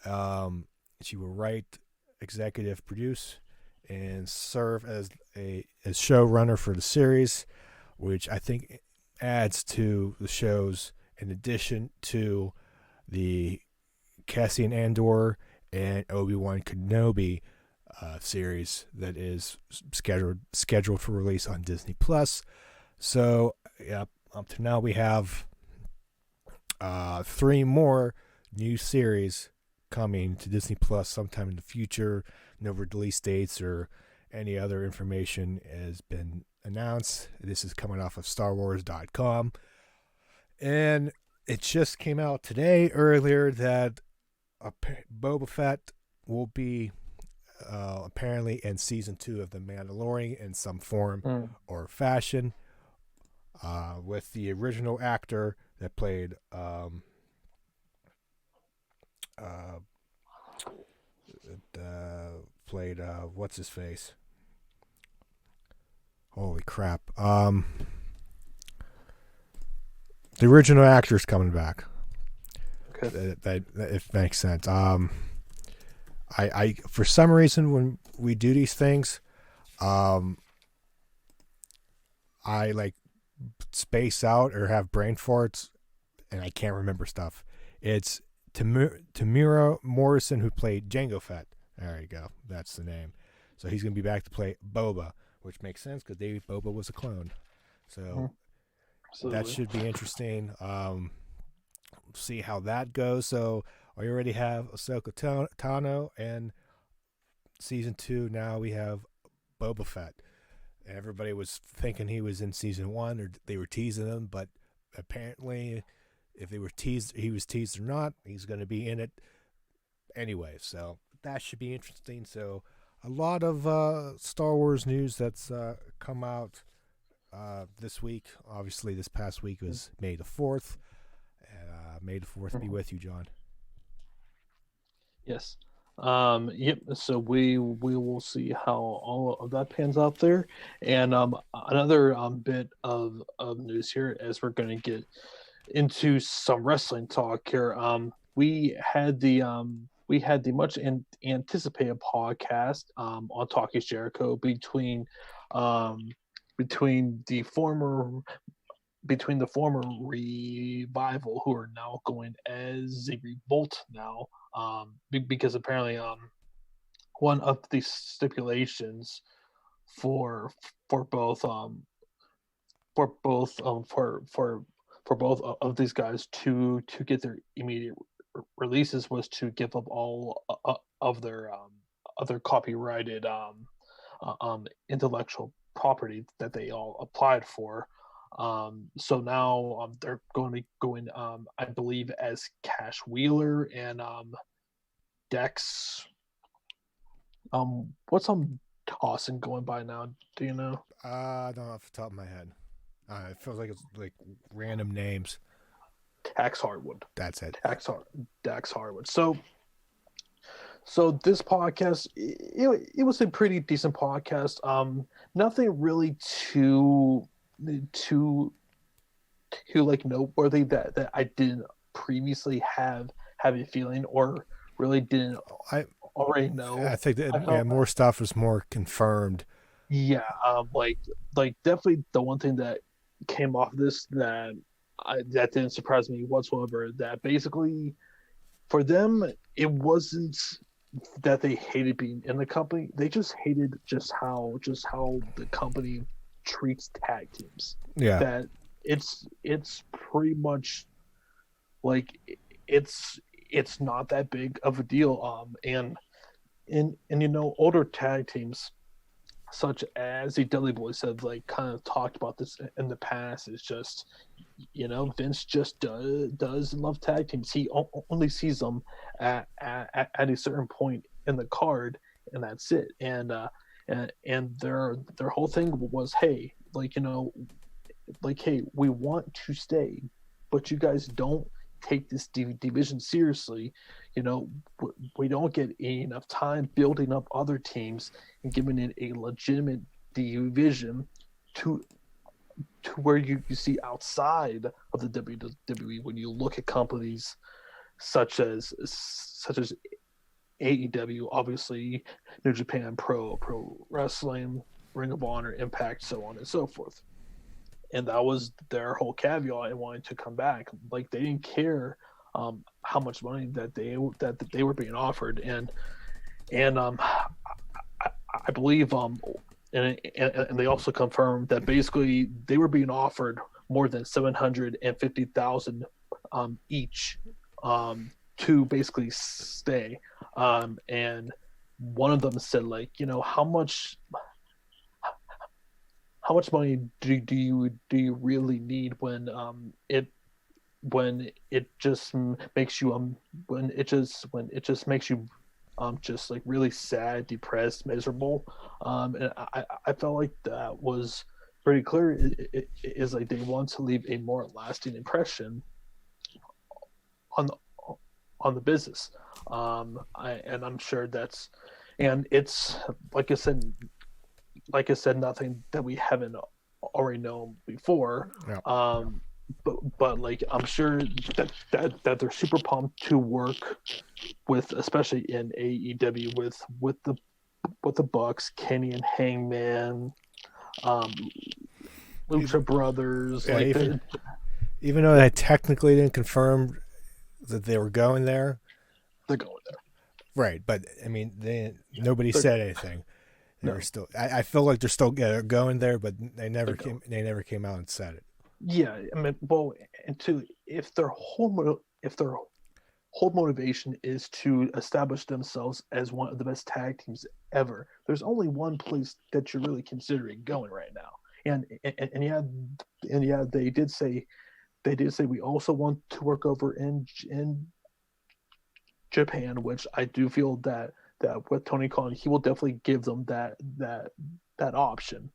She will write, executive produce, and serve as showrunner for the series, which I think adds to the shows in addition to the Cassian Andor and Obi-Wan Kenobi series that is scheduled for release on Disney Plus. So, yeah, up to now we have 3 more new series coming to Disney Plus sometime in the future. No release dates or any other information has been announced. This is coming off of StarWars.com. And it just came out today, earlier, that Boba Fett will be apparently in season 2 of The Mandalorian in some form or fashion, with the original actor that played what's his face? Holy crap! The original actor's coming back. Okay. That it makes sense. I for some reason when we do these things, I like space out or have brain farts, and I can't remember stuff. It's Tamura Morrison, who played Jango Fett. There you go. That's the name. So he's going to be back to play Boba, which makes sense because Boba was a clone. So that should be interesting. See how that goes. So we already have Ahsoka Tano and season 2. Now we have Boba Fett. Everybody was thinking he was in season 1, or they were teasing him, but apparently, if they were teased, he was teased or not, he's going to be in it anyway. So that should be interesting. So a lot of Star Wars news that's come out this week. Obviously, this past week was May the 4th. May the 4th be with you, John. Yes. Yep. So we will see how all of that pans out there. And another bit of news here, as we're going to get into some wrestling talk here. We had the much anticipated podcast on Talk is Jericho between the former Revival, who are now going as a Revolt now, because apparently one of the stipulations for both of these guys to get their immediate releases was to give up all of their copyrighted intellectual property that they all applied for. So now they're going to be going, I believe, as Cash Wheeler and Dex. What's Dawson going by now? Do you know? I don't know off the top of my head. It feels like it's like random names. Dax Harwood. That's it. Dax Harwood. So this podcast, it was a pretty decent podcast. Nothing really too like noteworthy that I didn't previously have a feeling or really didn't already know. I think that more stuff was more confirmed. Yeah, like definitely the one thing that came off this that didn't surprise me whatsoever, that basically for them it wasn't that they hated being in the company, they just hated just how the company treats tag teams. Yeah, that it's pretty much like it's not that big of a deal. And older tag teams such as the Dudley Boys have like kind of talked about this in the past. Is just, Vince just does love tag teams. He only sees them at a certain point in the card, and that's it. And their whole thing was, hey, hey, we want to stay, but you guys don't take this division seriously. We don't get enough time building up other teams and giving it a legitimate division to where you see outside of the WWE. When you look at companies such as AEW, obviously New Japan Pro Wrestling, Ring of Honor, Impact, so on and so forth. And that was their whole caveat in wanting to come back. Like, they didn't care how much money that they were being offered, and I believe and they also confirmed that basically they were being offered more than $750,000 each to basically stay. And one of them said, like, how much money do you really need when it just makes you makes you just like really sad, depressed, miserable. And I felt like that was pretty clear. It is like they want to leave a more lasting impression on the business. And I'm sure that's, and it's like I said, nothing that we haven't already known before. Yeah. But like, I'm sure that they're super pumped to work with, especially in AEW, with the Bucks, Kenny and Hangman, Lucha Brothers. Yeah, like even though they technically didn't confirm that they were going there, they're going there. right? But I mean, nobody said anything. They were still. I feel like they're still going there, but they never came. They never came out and said it. Yeah, I mean, well, and if their whole motivation is to establish themselves as one of the best tag teams ever, there's only one place that you're really considering going right now. And yeah, they did say we also want to work over in Japan, which I do feel that with Tony Khan, he will definitely give them that option.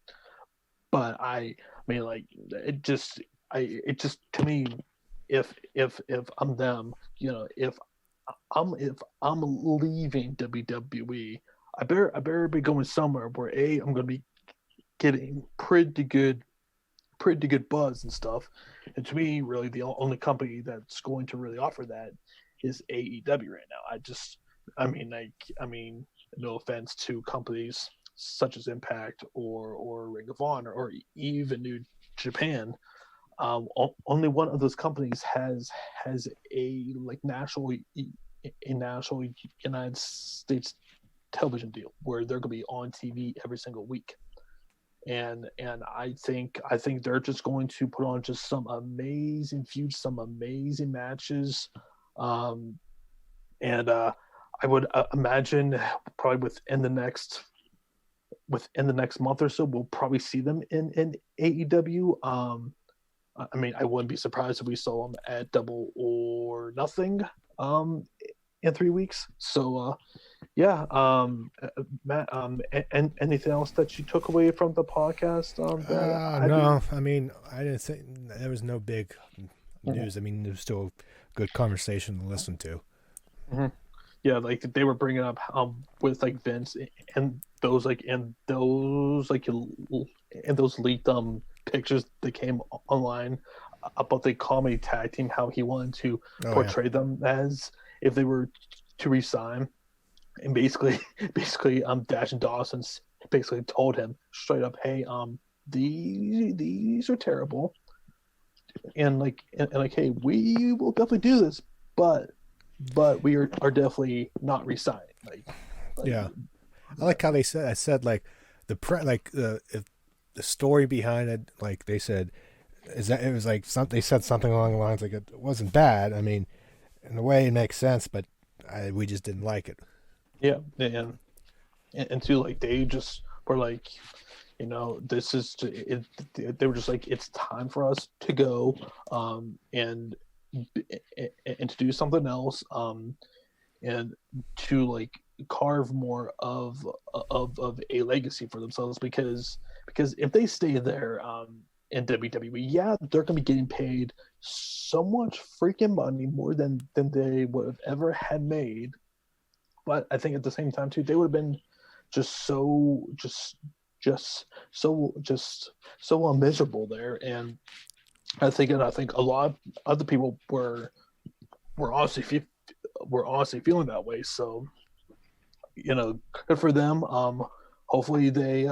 But I mean, like, it just to me, if I'm them, if I'm leaving WWE, I better be going somewhere where I'm going to be getting pretty good buzz and stuff. And to me, really, the only company that's going to really offer that is AEW right now. I mean, no offense to companies such as Impact or Ring of Honor or even New Japan, only one of those companies has a like national United States television deal where they're going to be on TV every single week. And I think they're just going to put on just some amazing feuds, some amazing matches, and I would imagine probably within the next month or so, we'll probably see them in AEW. I mean, I wouldn't be surprised if we saw them at Double or Nothing in 3 weeks. So, yeah, Matt, anything else that you took away from the podcast? No, I mean, I didn't think there was no big news. I mean, it was still a good conversation to listen to. Mm-hmm. Yeah, like they were bringing up with like Vince and those leaked pictures that came online about the comedy tag team, how he wanted to portray them as if they were to resign, and basically Dash and Dawson basically told him straight up, hey, these are terrible, and hey, we will definitely do this, but we are definitely not resigning. Yeah, I like how they said. I said like the story behind it. Like they said, is that it was like they said something along the lines like it wasn't bad. I mean, in a way it makes sense, but we just didn't like it. Yeah, and too, like they just were like, this is it. They were just like, it's time for us to go, and to do something else, and to like carve more of a legacy for themselves, because if they stay there, in WWE, yeah, they're gonna be getting paid so much freaking money, more than they would have ever had made. But I think at the same time too, they would have been just so miserable there. And I think a lot of other people were honestly feeling that way. So, good for them. Hopefully they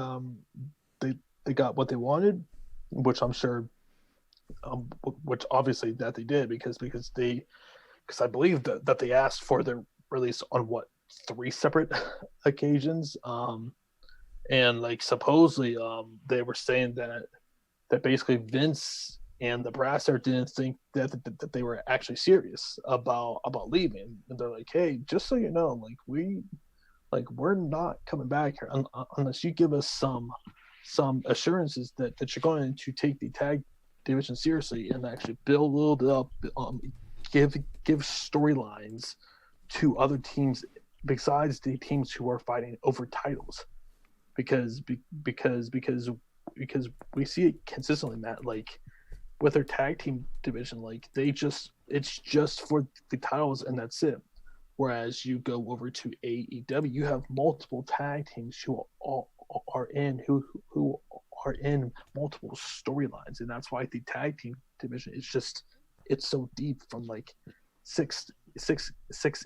got what they wanted, which I'm sure, which obviously that they did, because I believe that they asked for their release on what, 3 separate occasions. And like supposedly, they were saying that basically Vince and the brasser didn't think that they were actually serious about leaving, and they're like, hey, just so you know, we're not coming back here unless you give us some assurances that you're going to take the tag division seriously and actually build it up, give storylines to other teams besides the teams who are fighting over titles, because we see it consistently, Matt. Like with their tag team division, like it's just for the titles and that's it. Whereas you go over to AEW, you have multiple tag teams who are in multiple storylines, and that's why the tag team division is it's so deep, from like six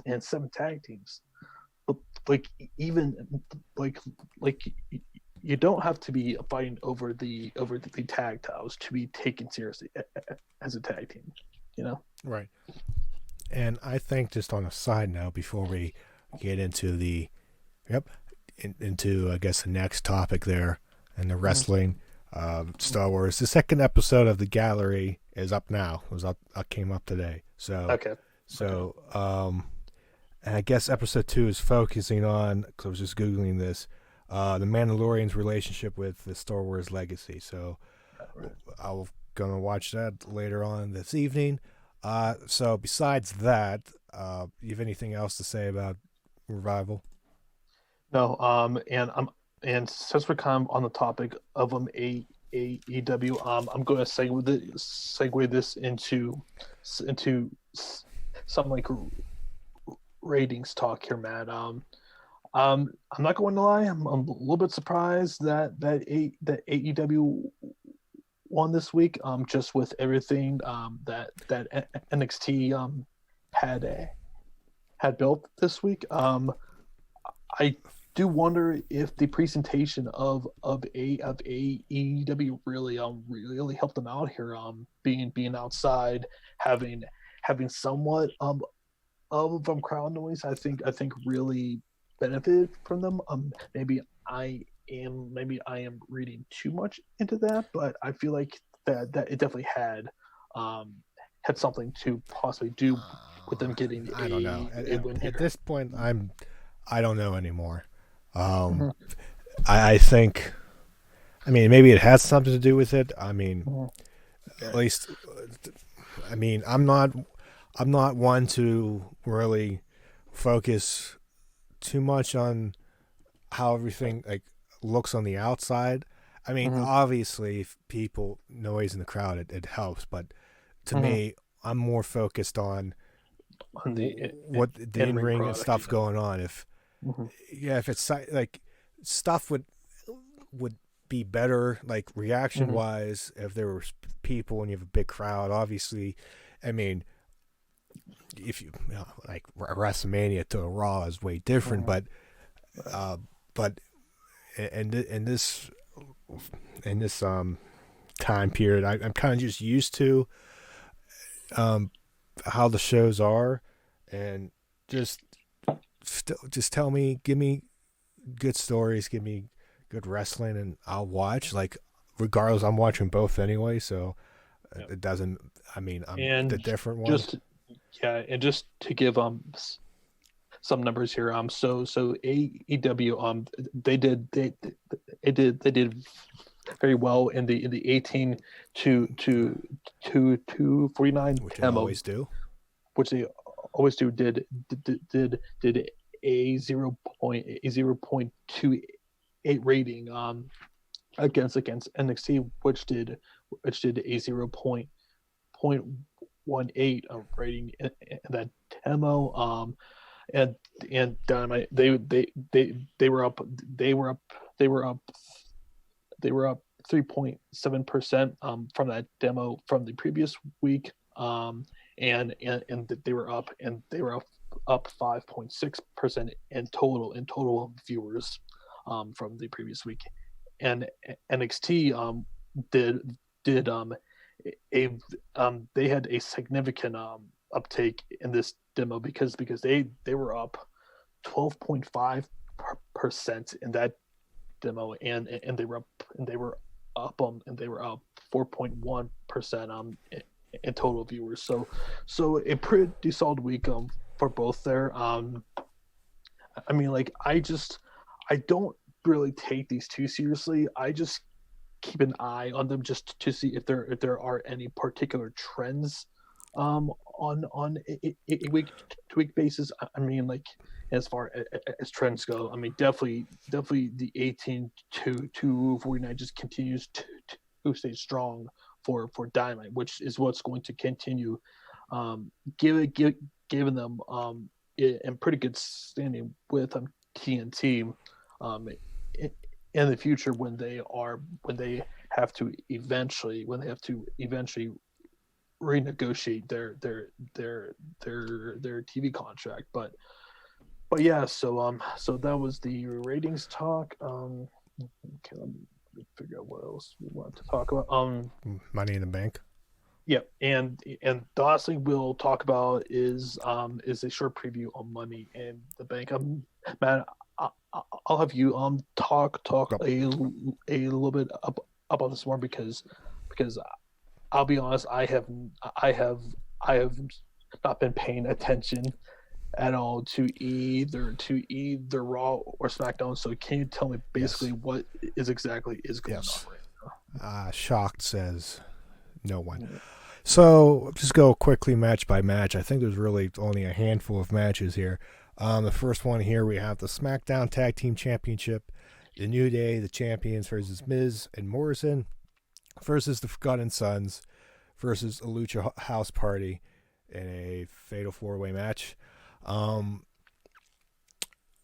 and 7 tag teams. But like even like you don't have to be fighting over the tag titles to be taken seriously as a tag team, Right. And I think, just on a side note, before we get into into I guess the next topic there, and the wrestling, Star Wars, the second episode of The Gallery is up now. It came up today. So okay. And I guess episode 2 is focusing on, because I was just Googling this, the Mandalorian's relationship with the Star Wars legacy. So I'm going to watch that later on this evening. So besides that, you have anything else to say about Revival? No, and since we're kind of on the topic of AEW, I'm going to segue this into some like ratings talk here, Matt. I'm not going to lie, I'm a little bit surprised that AEW won this week. Just with everything that NXT had built this week. I do wonder if the presentation of AEW really helped them out here. Being outside, having somewhat of crowd noise, I think really benefited from them. Maybe I am reading too much into that, but I feel like that it definitely had something to possibly do with them getting I don't know. a win here. At this point, I don't know anymore. I think, maybe it has something to do with it. At least, I'm not one to really focus too much on how everything like looks on the outside. Obviously, if people noise in the crowd, it helps. But to me, I'm more focused on what the in-ring and stuff going on. If it's like stuff would be better, like reaction wise, if there were people and you have a big crowd. Obviously, if you like WrestleMania to a Raw is way different, but in this time period, I'm kind of just used to how the shows are, and just tell me, give me good stories, give me good wrestling, and I'll watch. Like regardless, I'm watching both anyway, so it doesn't. I'm the different one. And just to give some numbers here. So AEW they they did very well in the 18 to 49 which they demo, always do. which they always do. Did a 0.28 rating against NXT, which did a 0.18 rating in that demo. And Dynamite, they were up 3.7% from that demo from the previous week. And they were up 5.6% in total viewers from the previous week. And NXT did a they had a significant uptake in this demo because they were up 12.5% in that demo, and they were up 4.1% in total viewers. So a pretty solid week for both there. I mean, like, I don't really take these too seriously. I just keep an eye on them just to see if there are any particular trends on a week to week basis. I mean, like, as far as trends go, I mean, definitely the 18 to 49 just continues to stay strong for Dynamite, which is what's going to continue giving them in pretty good standing with TNT in the future when they have to eventually renegotiate their TV contract. But yeah, so that was the ratings talk. Okay, let me figure out what else we want to talk about. Money in the Bank. Yeah, and the last thing we'll talk about is a short preview on Money in the Bank. Matt, I'll have you talk a little bit about this more because I'll be honest, I have not been paying attention at all to either Raw or SmackDown. So can you tell me basically what is going on right now? Shocked says no one. So just go quickly match by match. I think there's really only a handful of matches here. The first one here, we have the SmackDown Tag Team Championship. The New Day, the champions, versus Miz and Morrison, versus the Forgotten Sons, versus a Lucha House Party in a fatal four-way match.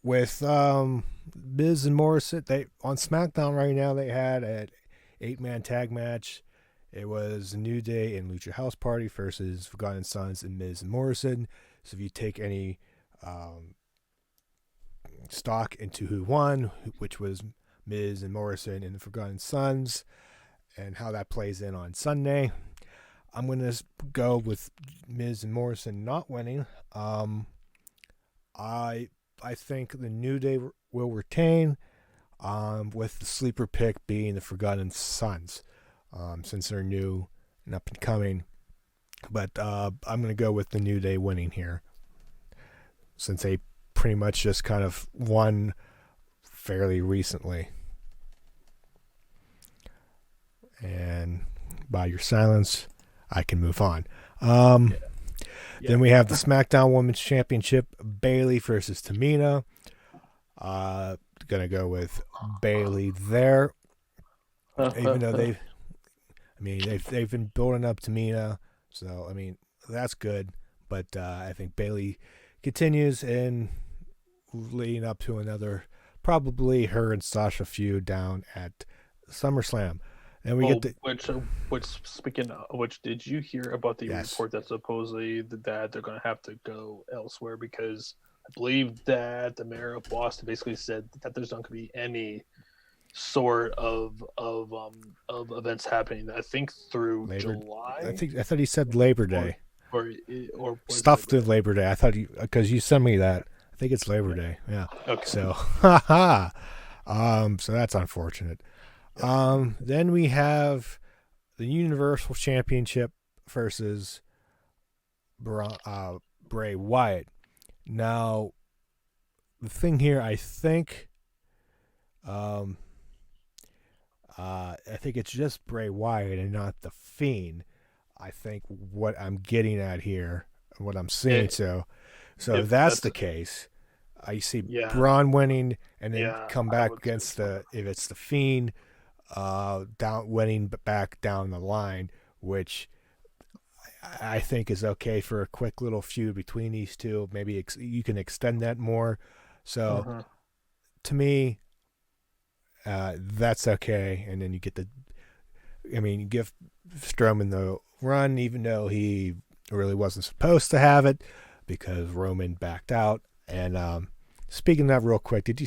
With Miz and Morrison, they on SmackDown right now, they had an 8-man tag match. It was New Day and Lucha House Party versus Forgotten Sons and Miz and Morrison. So if you take any stock into who won, which was Miz and Morrison and the Forgotten Sons, and how that plays in on Sunday, I'm going to go with Miz and Morrison not winning. I think the New Day will retain, with the sleeper pick being the Forgotten Sons, since they're new and up and coming. But I'm going to go with the New Day winning here, since they pretty much just kind of won fairly recently. And by your silence, I can move on. Then we have the SmackDown Women's Championship, Bayley versus Tamina. Gonna go with Bayley there, even though they've been building up Tamina, so I mean that's good. But I think Bayley continues in leading up to another, probably her and Sasha feud down at SummerSlam. And we get the which speaking of which, did you hear about the report that supposedly that they're going to have to go elsewhere because I believe that the mayor of Boston basically said that there's not going to be any sort of events happening. I think through July. I thought he said Labor Day or stuff through Labor Day. I thought because you sent me that. I think it's Labor Day. Yeah. Okay. So, so that's unfortunate. Then we have the Universal Championship versus Bray Wyatt. Now, the thing here, I think, I think it's just Bray Wyatt and not the Fiend. I think what I'm getting at here, what I'm seeing. It, So if if that's that's the case, I see yeah, Braun winning and then yeah, come I back would say against so. if it's the Fiend, down winning back down the line, which I think is okay for a quick little feud between these two. Maybe you can extend that more. So Hmm. to me, that's okay. And then you get you give Strowman the run, even though he really wasn't supposed to have it because Roman backed out. And speaking of that, real quick, did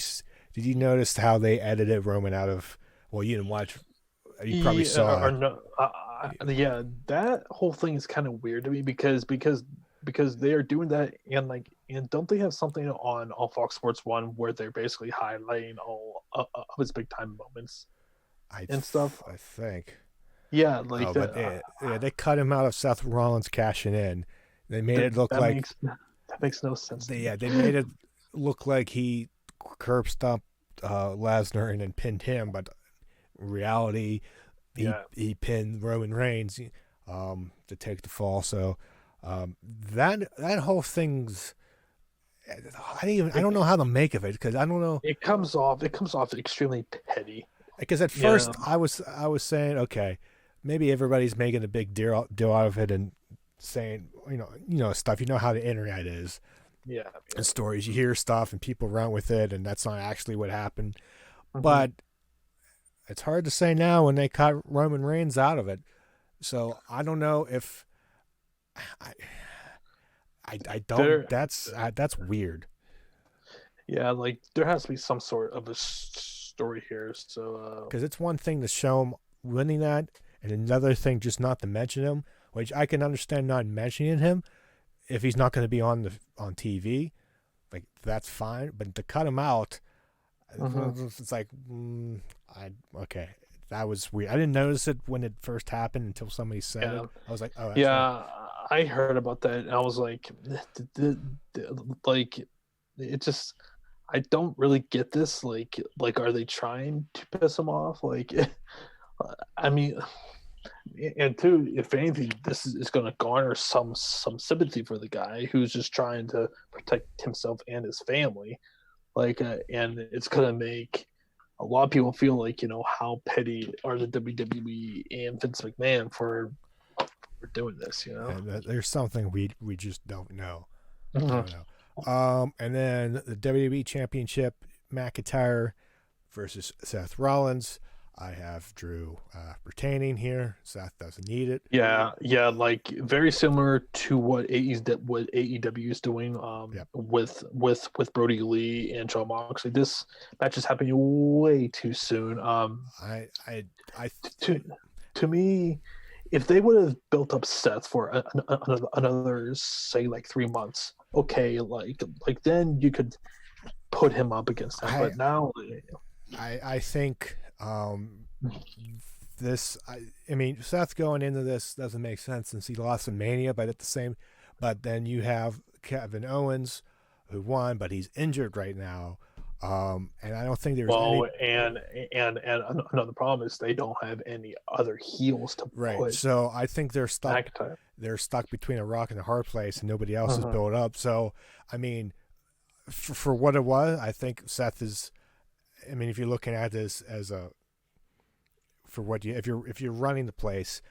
you notice how they edited Roman out of? Well, you didn't watch. You probably Yeah, saw. or no, yeah, that whole thing is kind of weird to me because they are doing that and don't they have something on Fox Sports One where they're basically highlighting all of his big time moments and stuff? I think. Yeah, like Oh, but they cut him out of Seth Rollins cashing in. They made it look that like makes no sense to me. they made it look like he curb stomped Lesnar and then pinned him, but in reality, Yeah, he pinned Roman Reigns to take the fall. So that whole thing's I it, don't know how to make of it because I don't know it comes off extremely petty. because at Yeah, first I was saying okay maybe everybody's making a big deal out of it and saying you know stuff, you know how the internet is yeah, and stories, you hear stuff and people run with it and that's not actually what happened, hmm but it's hard to say now when they cut Roman Reigns out of it. So I don't know if I I don't. there. That's weird. Yeah, like there has to be some sort of a story here. So, Because it's one thing to show him winning that, and another thing just not to mention him. Which I can understand not mentioning him if he's not going to be on TV. Like that's fine, but to cut him out, mhm. it's like I okay. That was weird. I didn't notice it when it first happened until somebody said Yeah, it. I was like, oh, that's weird. yeah, I heard about that, and I was like, like, it just, I don't really get this. Like, are they trying to piss him off? Like, I mean, and two, if anything, this is going to garner some sympathy for the guy who's just trying to protect himself and his family. And it's going to make a lot of people feel like how petty are the WWE and Vince McMahon for doing this. And there's something we just don't know. I Mhm. don't know. And then the WWE Championship, McIntyre versus Seth Rollins. I have Drew retaining here. Seth doesn't need it. Yeah, like very similar to what AEW is doing Yep. with Brody Lee and John Moxley. This match is happening way too soon. I I I To to me, if they would have built up Seth for another say like 3 months, okay, like then you could put him up against him. I But now, I think this I mean Seth going into this doesn't make sense since he lost in Mania, but then you have Kevin Owens who won, but he's injured right now. And I don't think there's any well, and another problem is they don't have any other heels to right. put So I think McIntyre. they're stuck between a rock and a hard place, and nobody else is Uh-huh. built up. So I mean, for what it was, I think Seth is. I mean, if you're looking at this as a for what you if you're running the place,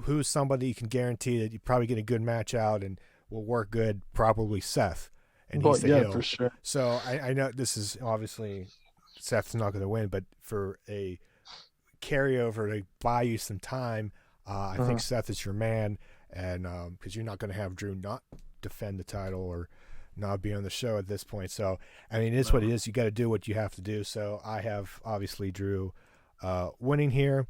who's somebody you can guarantee that you probably get a good match out and will work good? Probably Seth, and he's But the yeah, for heel. sure. So I know this is obviously Seth's not going to win, but for a carryover to buy you some time, I think Uh-huh. Seth is your man, and because you're not going to have Drew not defend the title or not be on the show at this point. So I mean, it's what it is. You got to do what you have to do. So I have obviously Drew winning here.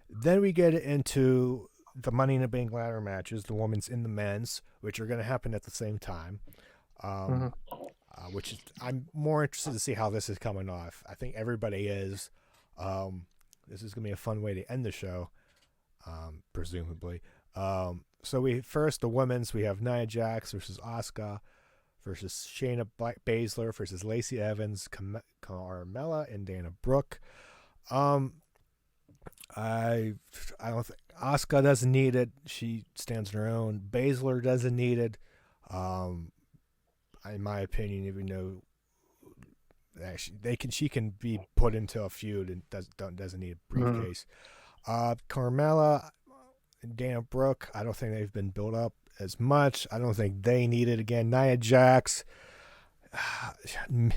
Then we get into the Money in the Bank ladder matches, the women's and the men's, which are going to happen at the same time. Um, Uh-huh. which is I'm more interested to see how this is coming off. I think everybody is. This is gonna be a fun way to end the show, presumably. So we first the women's we have Nia Jax versus Asuka versus Shayna Baszler versus Lacey Evans, Carmella, and Dana Brooke. Um, I don't think Asuka doesn't need it. She stands on her own. Baszler doesn't need it. Um, in my opinion, even though actually she can be put into a feud and doesn't need a Mhm. briefcase. Carmella and Dana Brooke, I don't think they've been built up as much. I don't think they need it again. Nia Jax,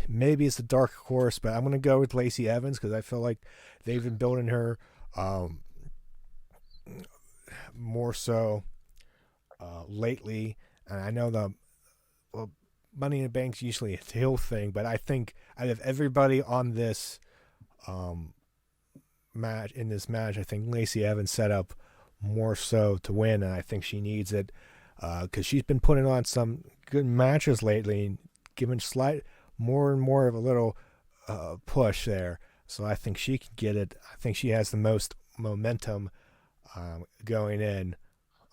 maybe it's a dark horse, but I'm going to go with Lacey Evans because I feel like they've been building her um, more so lately. And I know well, Money in the Bank's usually a heel thing, but I think out of everybody on this match, I think Lacey Evans set up more so to win, and I think she needs it because she's been putting on some good matches lately and giving more and more of a little push there. So I think she can get it. I think she has the most momentum going in.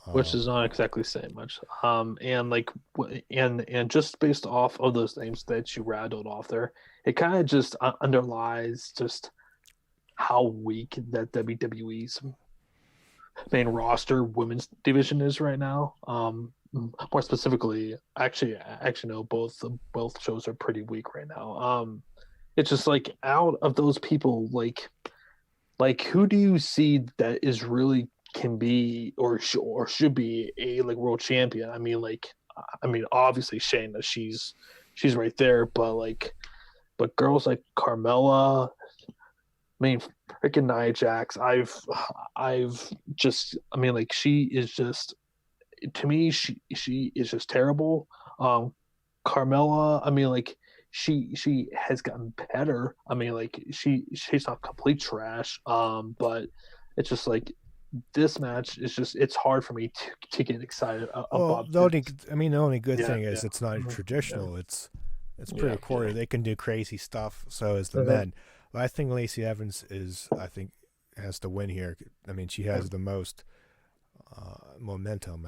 Which is not exactly saying much. And like, and just based off of those names that you rattled off there, it kind of just underlies just how weak that WWE's main roster women's division is right now. More specifically, actually, no, both shows are pretty weak right now. It's just like out of those people, like who do you see that is really can be or should be a like world champion? I mean, obviously Shayna, she's right there, but girls like Carmella, I mean, freaking Nia Jax, I've just, I mean, like she is just to me, she is just terrible. Carmella, I mean, like she has gotten better. I mean, like she's not complete trash. But it's just like this match is just it's hard for me to get excited Well, about this. the only good Yeah, thing is yeah, it's not yeah, traditional. It's yeah, pre-recorded. They can do crazy stuff. So is the yeah. men. But I think Lacey Evans I think has to win here. I mean, she has the most momentum.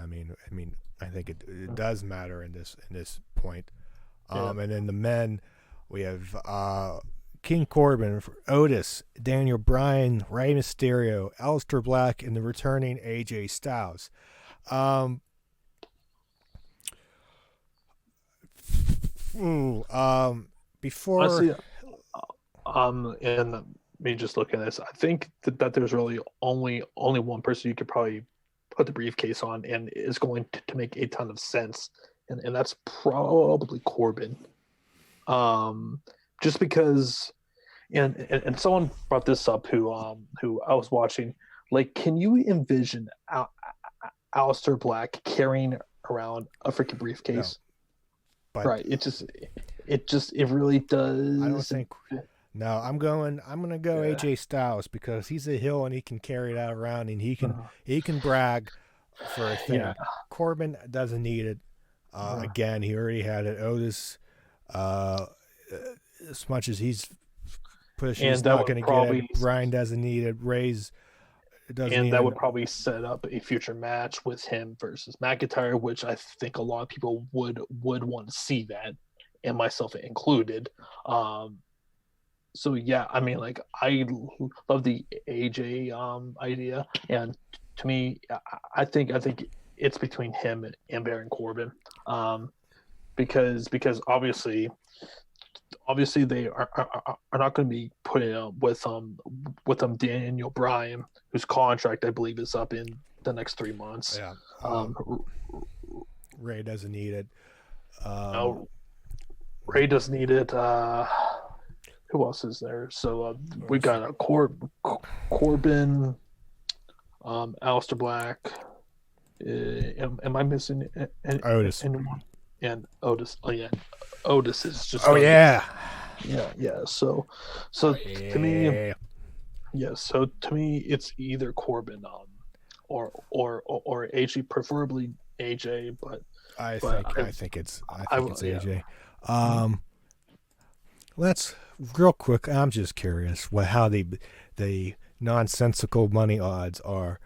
I think it does matter in this point. Yeah. And then the men, we have King Corbin, Otis, Daniel Bryan, Rey Mysterio, Aleister Black, and the returning AJ Styles. Um, Before, Honestly, and me just looking at this, I think that there's really only one person you could probably put the briefcase on, and is going to make a ton of sense, and that's probably Corbin. Um, just because, and someone brought this up who I was watching. Like, can you envision Aleister Black carrying around a freaking no, briefcase? but Right. It really does. I don't think. No, I'm gonna go Yeah. AJ Styles because he's a heel and he can carry that around and he can brag for a thing. Yeah. Corbin doesn't need it. Again, he already had it. Otis, uh, as much as he's pushing, And he's that not would going to get probably it. Brian doesn't need it. Ray's doesn't even. set up a future match with him versus McIntyre, which I think a lot of people would want to see that, and myself included. So yeah, I mean, like I love the AJ idea, and to me, I think it's between him and Baron Corbin, because obviously they are not going to be putting up with Daniel Bryan, whose contract I believe is up in the next 3 months. Yeah. Um, Ray doesn't need it. no, Ray does need it. Who else is there? So we got a Corbin, Aleister Black. Am I missing Otis. anyone? And Otis. Oh yeah, Otis is just. Oh yeah. Yeah. So to me, yeah. So to me, it's either Corbin, or AJ, preferably AJ, but I think it's AJ. Yeah. Let's real quick. I'm just curious how the nonsensical money odds are.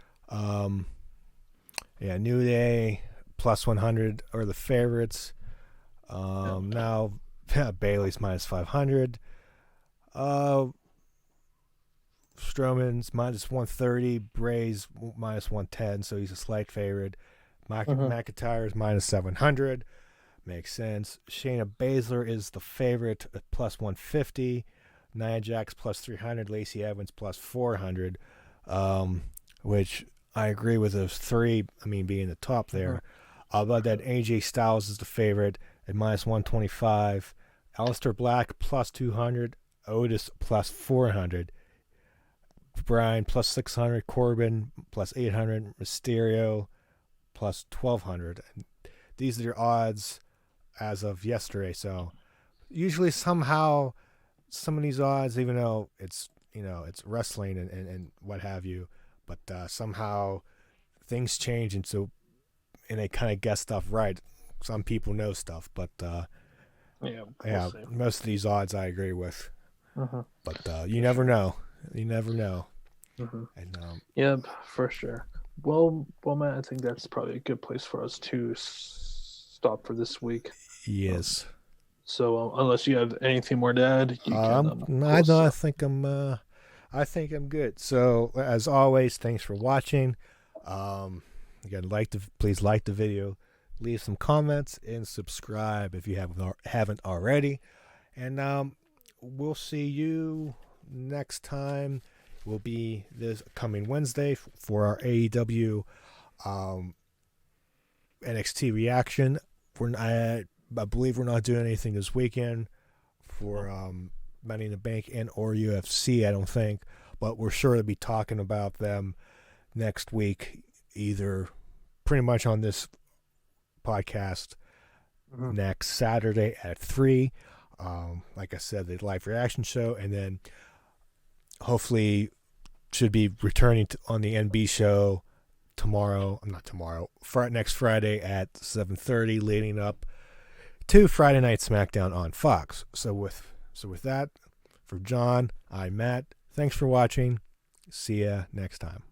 Yeah, New Day plus 100 are the favorites. Now Bailey's minus 500. Strowman's minus 130, Bray's minus 110, so he's a slight favorite. McIntyre's minus 700. Makes sense. Shayna Baszler is the favorite at plus 150. Nia Jax plus 300. Lacey Evans plus 400. Which I agree with those three, being the top there. But that AJ Styles is the favorite at minus 125. Aleister Black plus 200. Otis plus 400. Bryan plus 600. Corbin plus 800. Mysterio plus 1,200. And these are your odds as of yesterday. So usually somehow some of these odds, even though it's wrestling and what have you, but somehow things change, and they kind of guess stuff right. Some people know stuff, but most of these odds I agree with. But you never know. You never know. And for sure. Well, Matt, I think that's probably a good place for us to stop for this week. Yes. So unless you have anything more to add, you can. I think I'm good. So as always, thanks for watching. Again, please like the video, leave some comments, and subscribe if you haven't already. And we'll see you next time. Will be this coming Wednesday for our AEW NXT reaction. I believe we're not doing anything this weekend for Money in the Bank and or UFC, I don't think, but we're sure to be talking about them next week, either pretty much on this podcast next Saturday at 3. Like I said, the live reaction show, and then hopefully should be returning on the NB show next Friday at 7:30, leading up to Friday Night SmackDown on Fox. So with that, for John, I'm Matt. Thanks for watching. See ya next time.